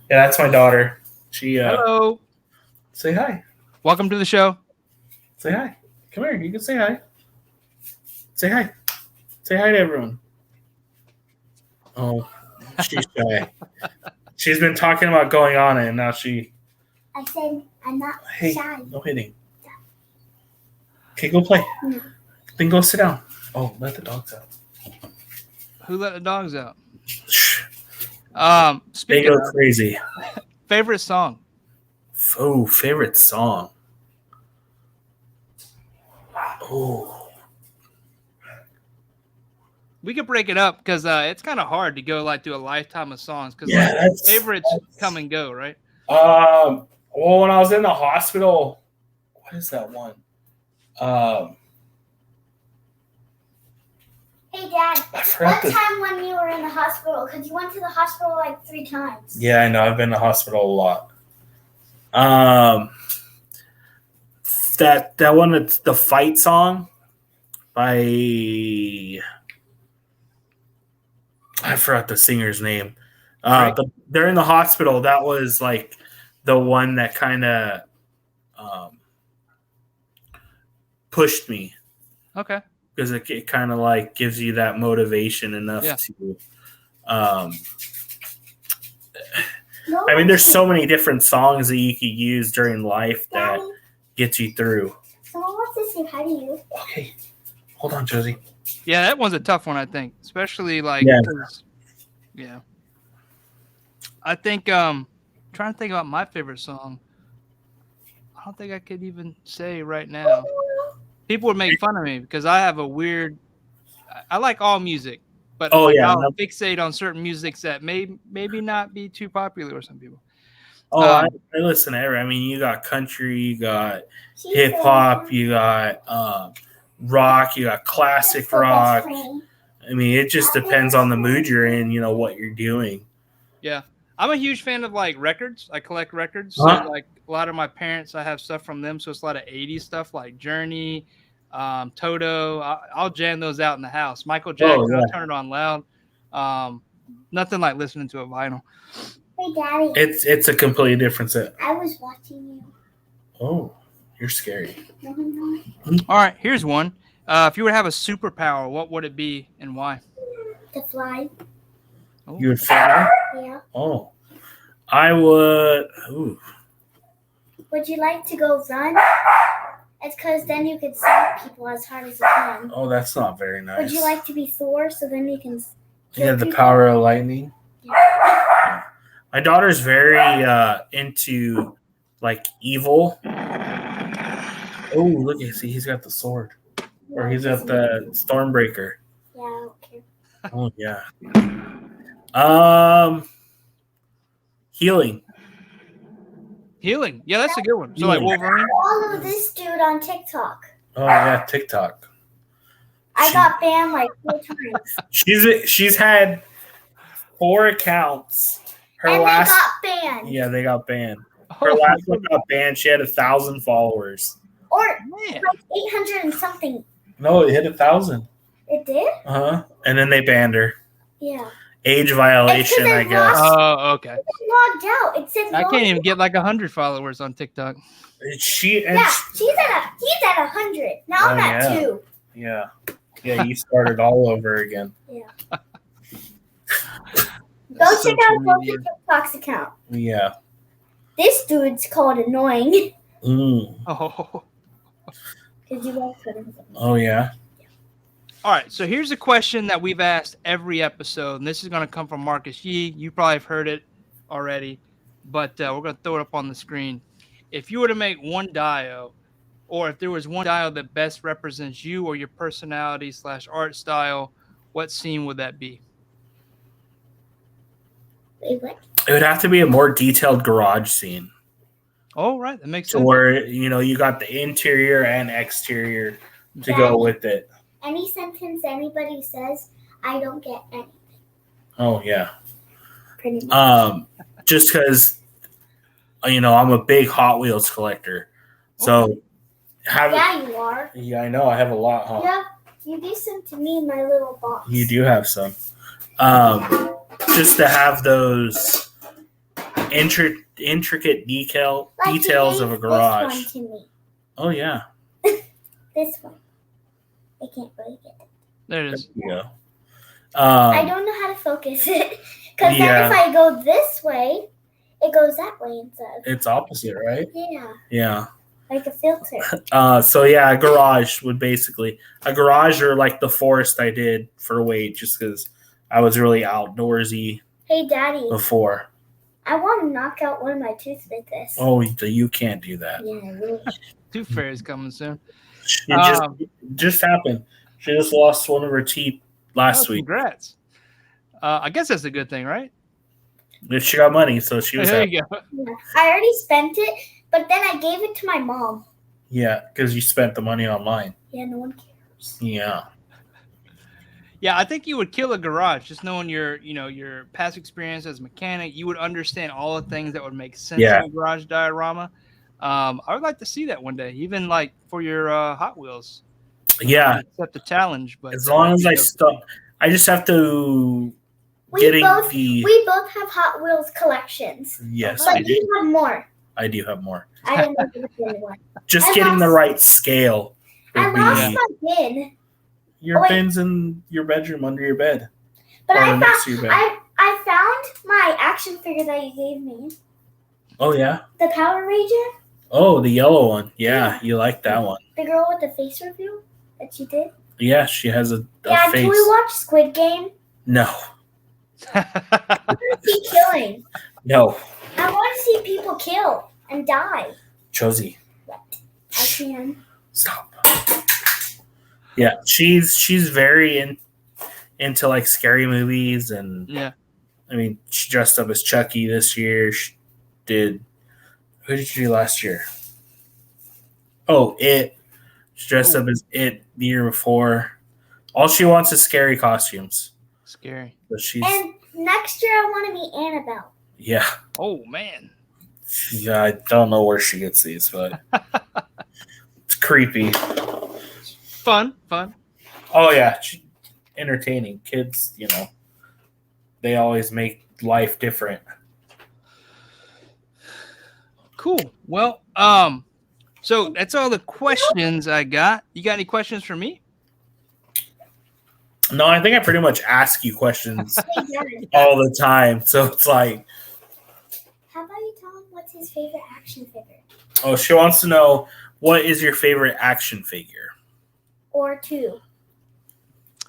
Yeah, that's my daughter. She hello. Say hi. Welcome to the show. Say hi. Come here. You can say hi. Say hi. Say hi to everyone. Oh, she's shy. She's been talking about going on it, and now she... I said I'm not shy. No hitting. Okay, go play. No. Then go sit down. Oh, let the dogs out. Who let the dogs out? Shh. They Speaking go of crazy. favorite song. Oh, favorite song. Oh. We could break it up because it's kind of hard to go like through a lifetime of songs because favorites come and go, right? Well, when I was in the hospital, what is that one? Hey, Dad. What time when you were in the hospital? Because you went to the hospital like 3 times. Yeah, I know. I've been to the hospital a lot. That one, it's the fight song by... I forgot the singer's name. They're in the hospital. That was like the one that kind of pushed me. Okay. Because it kind of like gives you that motivation enough to. I mean, there's so many different songs that you could use during life that gets you through. Someone wants to say hi to you. Okay. Hold on, Josie. Yeah, that one's a tough one, I think. Especially like, yeah. I think, trying to think about my favorite song. I don't think I could even say right now. People would make fun of me because I have a weird, I like all music, but I'll fixate on certain musics that maybe not be too popular with some people. I listen to every. I mean, you got country, you got hip hop, you got rock, you got classic rock. I mean, it just depends on the mood you're in, what you're doing. Yeah. I'm a huge fan of like records. I collect records. So like a lot of my parents, I have stuff from them. So it's a lot of 80s stuff like Journey, Toto. I'll jam those out in the house. Michael Jackson, I'll turn it on loud. Nothing like listening to a vinyl. Hey, Daddy. It's a completely different set. I was watching you. Oh, you're scary. No, I'm not. All right, here's one. If you would have a superpower, what would it be and why? To fly. Oh. You would fly? Yeah. Oh. I would. Ooh. Would you like to go run? It's because then you could stop people as hard as you can. Oh, that's not very nice. Would you like to be Thor so then you can kill the power of lightning? Yeah. My daughter's very into like evil. Oh, look, see, he's got the sword. Or he's got the Stormbreaker. Yeah, I don't care. Oh, yeah. Healing. Healing. Yeah, that's a good one. So like Wolverine. Follow this dude on TikTok. Oh yeah, TikTok. I got banned like 4 times. She's had 4 accounts. They got banned. Yeah, they got banned. Her last one got banned. She had 1,000 followers. Or like 800 and something. No, it hit 1,000. It did? And then they banned her. Yeah. Age violation, I guess. Oh, okay. It logged out. It said I can't even get like 100 followers on TikTok. He's at 100. Now I'm at 2. Yeah. Yeah, you started all over again. Yeah. Go check out the TikTok's account. Yeah. This dude's called annoying. Oh. Because you guys couldn't. Oh, yeah. All right, so here's a question that we've asked every episode, and this is going to come from Marcus Yee. You probably have heard it already, but we're going to throw it up on the screen. If you were to make one dio, or if there was one dio that best represents you or your personality / art style, what scene would that be? Wait, what? It would have to be a more detailed garage scene. Oh, right. That makes sense. Where, you got the interior and exterior to go with it. Any sentence anybody says, I don't get anything. Oh, yeah. Pretty much. Just because, I'm a big Hot Wheels collector. So, yeah, you are. Yeah, I know. I have a lot, huh? Yeah, you do some to me in my little box. You do have some. Just to have those intricate details of a garage. This one to me. Oh, yeah. This one. I can't really get it. There it is. Yeah. I don't know how to focus it. Because then if I go this way, it goes that way instead. It's opposite, right? Yeah. Yeah. Like a filter. So yeah, a garage would basically a garage or like the forest I did for weight just because I was really outdoorsy Hey, Daddy. before. I want to knock out one of my teeth with this. Oh, you can't do that. Yeah, I really. Tooth Fairy's coming soon. It just happened. She just lost one of her teeth last week. Congrats. I guess that's a good thing, right? She got money, so she was There happy. you go. Yeah. I already spent it, but then I gave it to my mom. Yeah, because you spent the money online. Yeah, no one cares. Yeah. Yeah, I think you would kill a garage just knowing your past experience as a mechanic. You would understand all the things that would make sense in a garage diorama. I would like to see that one day, even like for your Hot Wheels. Yeah. Accept the challenge, but as long as I just have to We both have Hot Wheels collections. Yes, but you have more. I do have more. I don't know if there's one. Just getting the right scale. I lost my bin. Your bin's in your bedroom under your bed. But I found my action figure that you gave me. Oh yeah. The Power Ranger. Oh, the yellow one. Yeah, you like that one. The girl with the face reveal that she did. Yeah, she has a Dad, face. Can we watch Squid Game? No. I want to see killing. No. I want to see people kill and die. Josie. What? I can. Stop. Yeah, she's very into like scary movies and yeah. I mean, she dressed up as Chucky this year. She did. Who did she do last year? Oh, It. She dressed up as It the year before. All she wants is scary costumes. Scary. But and next year I want to be Annabelle. Yeah. Oh man. Yeah, I don't know where she gets these, but it's creepy. Fun. Oh yeah, entertaining. Kids, they always make life different. Cool. Well, so that's all the questions I got. You got any questions for me? No, I think I pretty much ask you questions all the time. So it's like, how about you tell him what's his favorite action figure? Oh, she wants to know, what is your favorite action figure? Or two.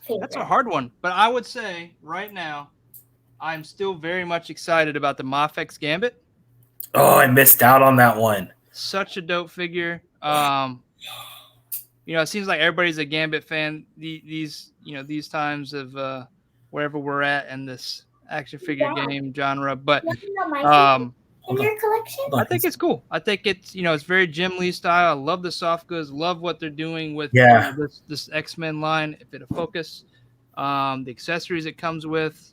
Favorite. That's a hard one, but I would say right now, I'm still very much excited about the Mafex Gambit. Oh, I missed out on that one. Such a dope figure. It seems like everybody's a Gambit fan. These times of wherever we're at in this action figure game genre. But in your collection, I think it's cool. I think it's it's very Jim Lee style. I love the soft goods. Love what they're doing with this X-Men line. If it'll focus, the accessories it comes with.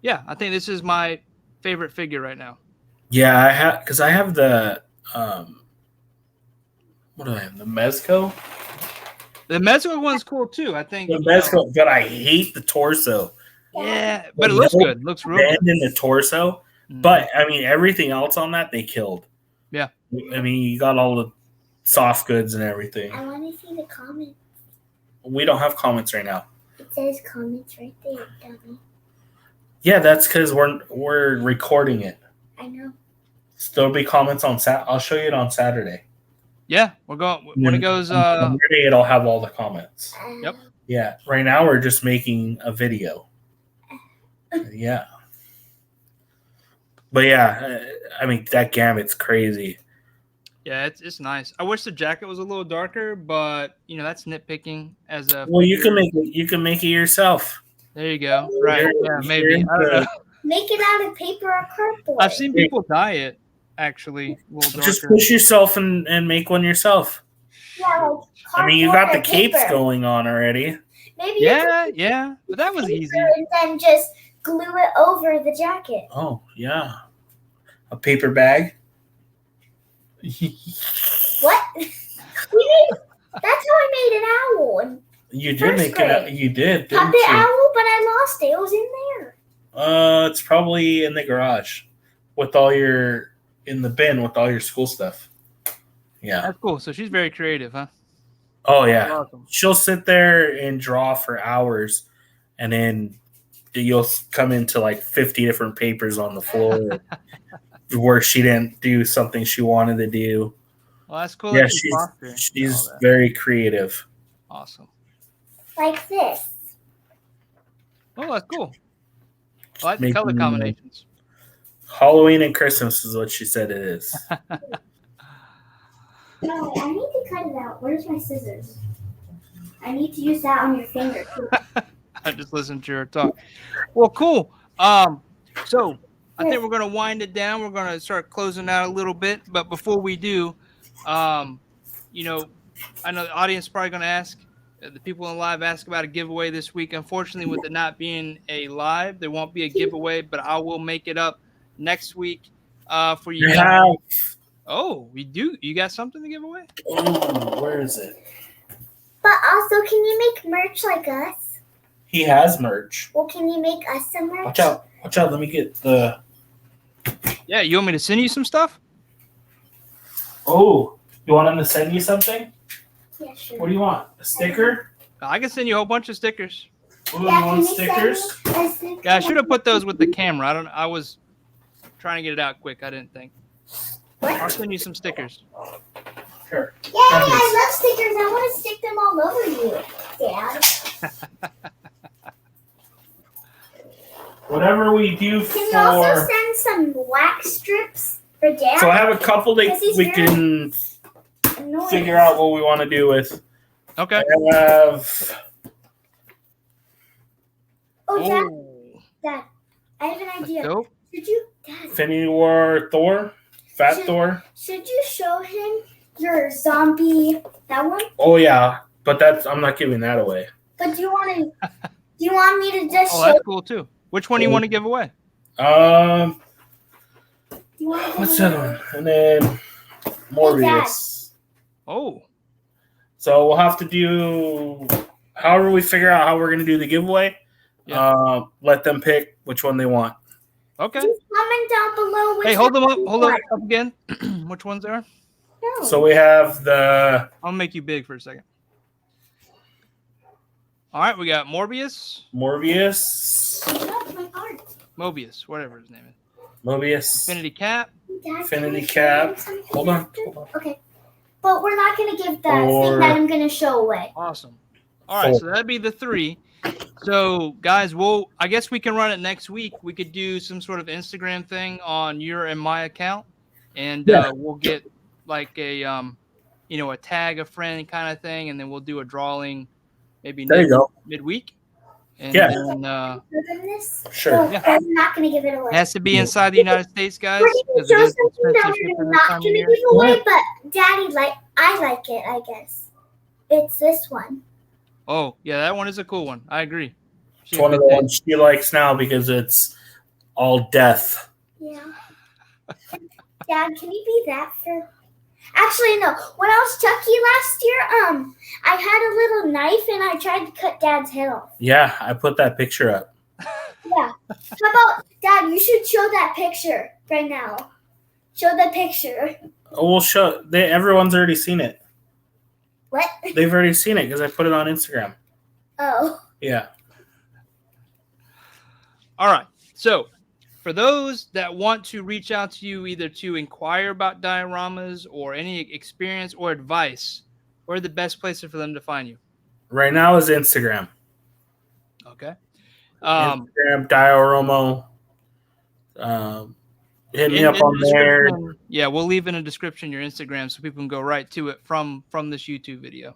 Yeah, I think this is my favorite figure right now. Yeah, I have the what do I have? The Mezco. The Mezco one's cool too. I think the Mezco, but I hate the torso. Yeah, but it looks good. It looks real good. In the torso. But I mean, everything else on that they killed. Yeah, I mean, you got all the soft goods and everything. I want to see the comments. We don't have comments right now. It says comments right there, dummy. Yeah, that's because we're recording it. I know. So there'll be comments on I'll show you it on Saturday. Yeah, we're going when it goes. Saturday, it'll have all the comments. Yep. Yeah. Right now, we're just making a video. Yeah. But yeah, I mean that Gambit's crazy. Yeah, it's nice. I wish the jacket was a little darker, but that's nitpicking. You can make it yourself. There you go. Right? Yeah, maybe. I don't know. Make it out of paper or cardboard. I've seen people dye it actually. A little darker. Just push yourself and make one yourself. Yeah, I mean, you got the capes going on already. Maybe. Yeah, but that was easy. And then just glue it over the jacket. Oh yeah, a paper bag. What? That's how I made an owl. You did make it. You did. Puppet owl, but I lost it. It was in there. It's probably in the garage in the bin with all your school stuff. Yeah. That's cool. So she's very creative, huh? Oh yeah, Awesome. she'll sit there and draw for hours, and then you'll come into like 50 different papers on the floor where she didn't do something she wanted to do. Well, that's cool. Yeah, that you foster and all she's that. very creative. Awesome. Like this. Oh, that's cool. I like the Making, color combinations. Halloween and Christmas is what she said it is. No, I need to cut it out. Where's my scissors? I need to use that on your finger too. I just listened to her talk. Well, cool. So I think we're gonna wind it down. We're gonna start closing out a little bit, but before we do, you know, I know the audience is probably gonna ask. The people in live ask about a giveaway this week. Unfortunately, with it not being a live, there won't be a giveaway, but I will make it up next week for you guys. Oh, we do. You got something to give away? Oh, where is it? But also, can you make merch like us? He has merch. Well, can you make us some merch? Watch out. Watch out. Let me get the... Yeah, you want me to send you some stuff? Oh, you want him to send you something? Yeah, sure. What do you want? A sticker? I can send you a whole bunch of stickers. Oh, Yeah, you want can you send stickers? me a sticker? Yeah, I should have put those with the camera. I was trying to get it out quick. I didn't think. I'll send you some stickers. Sure. Yay, I love stickers. I want to stick them all over you, Dad. Whatever we do Can you also for... send some wax strips for Dad? So I have a couple that Because he's we very can annoying. figure out what we want to do with. Okay. I have... Oh, Dad, Oh, Dad, I have an idea. dope. Should you, Dad, Infinity War Thor. Fat Thor. should you show him your zombie, that one? Oh, yeah. But that's... I'm not giving that away. But do you want me to just Oh, show? that's cool too. Which one do you want to give away? Do you want to What's that one? And then Morbius. Oh, So we'll have to do... However we figure out how we're going to do the giveaway, let them pick which one they want. okay. Just comment down below which Hey, hold them one up. you Hold them want. up again. Which ones are? No. So we have the... I'll make you big for a second. All right, we got Morbius, Morbius. That's my art. Mobius, whatever his name is. Mobius. Infinity Cap. Dad, Infinity can I show Cap. him something Hold on. after? Hold on. Okay. But we're not going to give the Or- thing that I'm going to show away. Awesome. All right, so that'd be the 3. So, guys, I guess we can run it next week. We could do some sort of Instagram thing on your and my account, and we'll get like a a tag a friend kind of thing, and then we'll do a drawing maybe There you go. midweek. And Yeah. then, Give him this? Sure. So, Yeah. I'm not going to give it away. it has to be inside the United States, guys. We're going because to it show is something that expensive shipping we're this not time of going to year. give away, What? but Daddy, I like it, I guess. It's this one. Oh, yeah, that one is a cool one. I agree. It's one of the ones she likes now because it's all death. Yeah. Dad, can you be that for... Actually, no. When I was Chucky last year, I had a little knife and I tried to cut Dad's head off. Yeah, I put that picture up. Yeah. How about, Dad, you should show that picture right now. Show the picture. Oh, we'll show. Everyone's already seen it. What? They've already seen it because I put it on Instagram. Oh. Yeah. All right. So, for those that want to reach out to you either to inquire about dioramas or any experience or advice, where are the best places for them to find you? Right now is Instagram. Okay. Instagram, DioRomo. Hit me up in on the there. description- Yeah, we'll leave in a description your Instagram so people can go right to it from this YouTube video.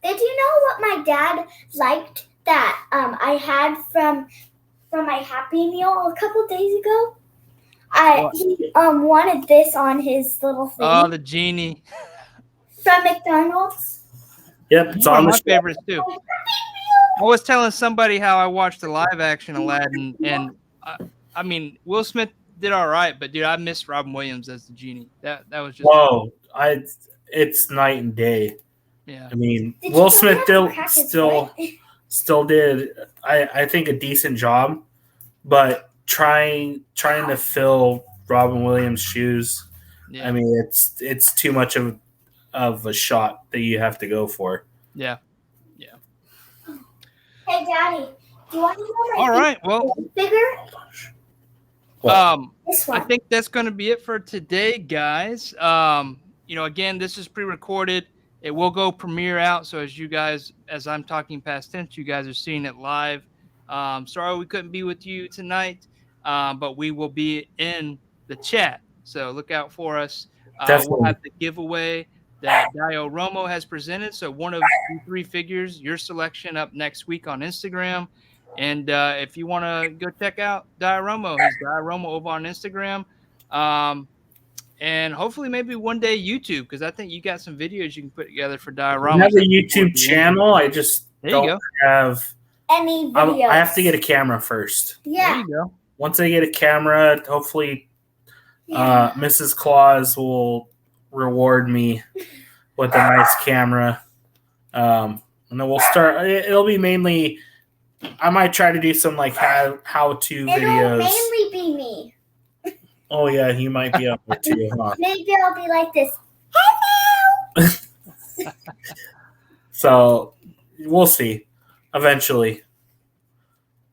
Did you know what my dad liked that I had from my Happy Meal a couple days ago? He wanted this on his little thing Oh, the genie. from McDonald's. Yep, it's One of on my the favorites too. I was telling somebody how I watched the live action Aladdin, and I mean, Will Smith did all right, but dude, I missed Robin Williams as the genie. That was just Whoa, it's night and day. yeah. I mean, Did Will you Smith have to crack his still did I think a decent job, but trying to fill Robin Williams' shoes. Yeah. I mean, it's too much of of a shot that you have to go for. Yeah. Hey, Daddy, do you want to know All right. Well, bigger? This I one. think that's going to be it for today, guys. Again, this is pre-recorded. It will go premiere out. So as I'm talking past tense, you guys are seeing it live. Sorry we couldn't be with you tonight, but we will be in the chat. So look out for us. We'll have the giveaway that DioRomo has presented. So one of the 3 figures, your selection, up next week on Instagram. And if you want to go check out DioRomo, he's DioRomo over on Instagram. And hopefully maybe one day YouTube, because I think you got some videos you can put together for DioRama. I have a YouTube channel. I just don't have any videos. I have to get a camera first. Yeah. There you go. Once I get a camera, hopefully Mrs. Claus will reward me with a nice camera. And then we'll start. It'll be mainly, I might try to do some like how-to videos. It'll mainly be me. Oh, yeah, you might be up there too, huh? Maybe I'll be like this. Hello! So we'll see. Eventually,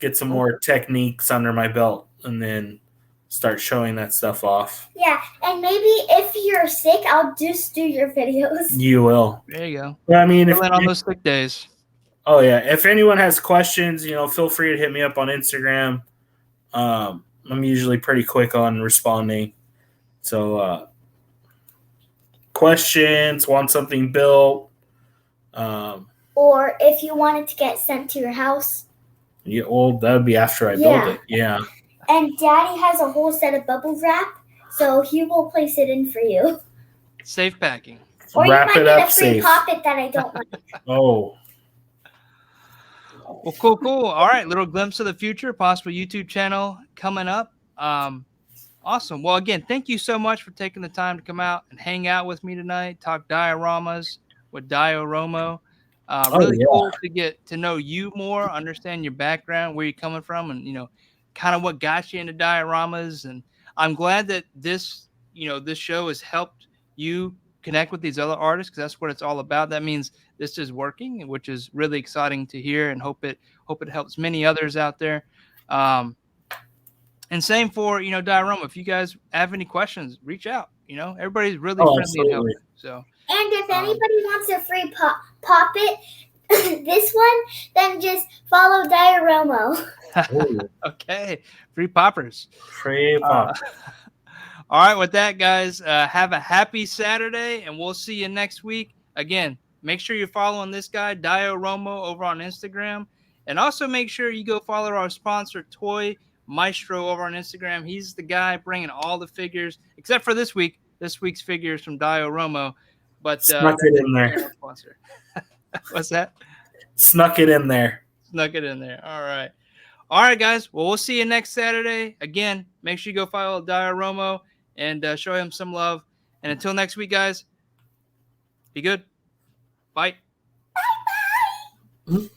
get some more techniques under my belt and then start showing that stuff off. Yeah, and maybe if you're sick, I'll just do your videos. You will. There you go. Well, I mean, on those sick days. Oh, yeah. If anyone has questions, feel free to hit me up on Instagram. I'm usually pretty quick on responding. So, questions, want something built. Or if you wanted to get sent to your house. Yeah, well, that would be after I build it. Yeah. And Daddy has a whole set of bubble wrap, so he will place it in for you. Safe packing. Or Wrap you might it get up a free safe. poppet that I don't like. Oh. Well, cool. All right, little glimpse of the future, possible YouTube channel coming up. Awesome. Well, again, thank you so much for taking the time to come out and hang out with me tonight, talk dioramas with DioRomo. Really cool to get to know you more, understand your background, where you're coming from, and kind of what got you into dioramas. And I'm glad that this show has helped you connect with these other artists, because that's what it's all about. That means this is working, which is really exciting to hear, and hope it helps many others out there. And same for DioRomo. If you guys have any questions, reach out. Everybody's really friendly and helpful. So, and if anybody wants a free poppet, this one, then just follow DioRomo. Okay, free poppers. Free pop. All right, with that, guys, have a happy Saturday, and we'll see you next week. Again, make sure you're following this guy, DioRomo, over on Instagram. And also make sure you go follow our sponsor, Toy Maestro, over on Instagram. He's the guy bringing all the figures, except for this week. This week's figures from DioRomo. But snuck it in there. What's that? Snuck it in there. Snuck it in there. All right, guys. Well, we'll see you next Saturday. Again, make sure you go follow DioRomo and show him some love. And until next week, guys, be good. Bye. Bye.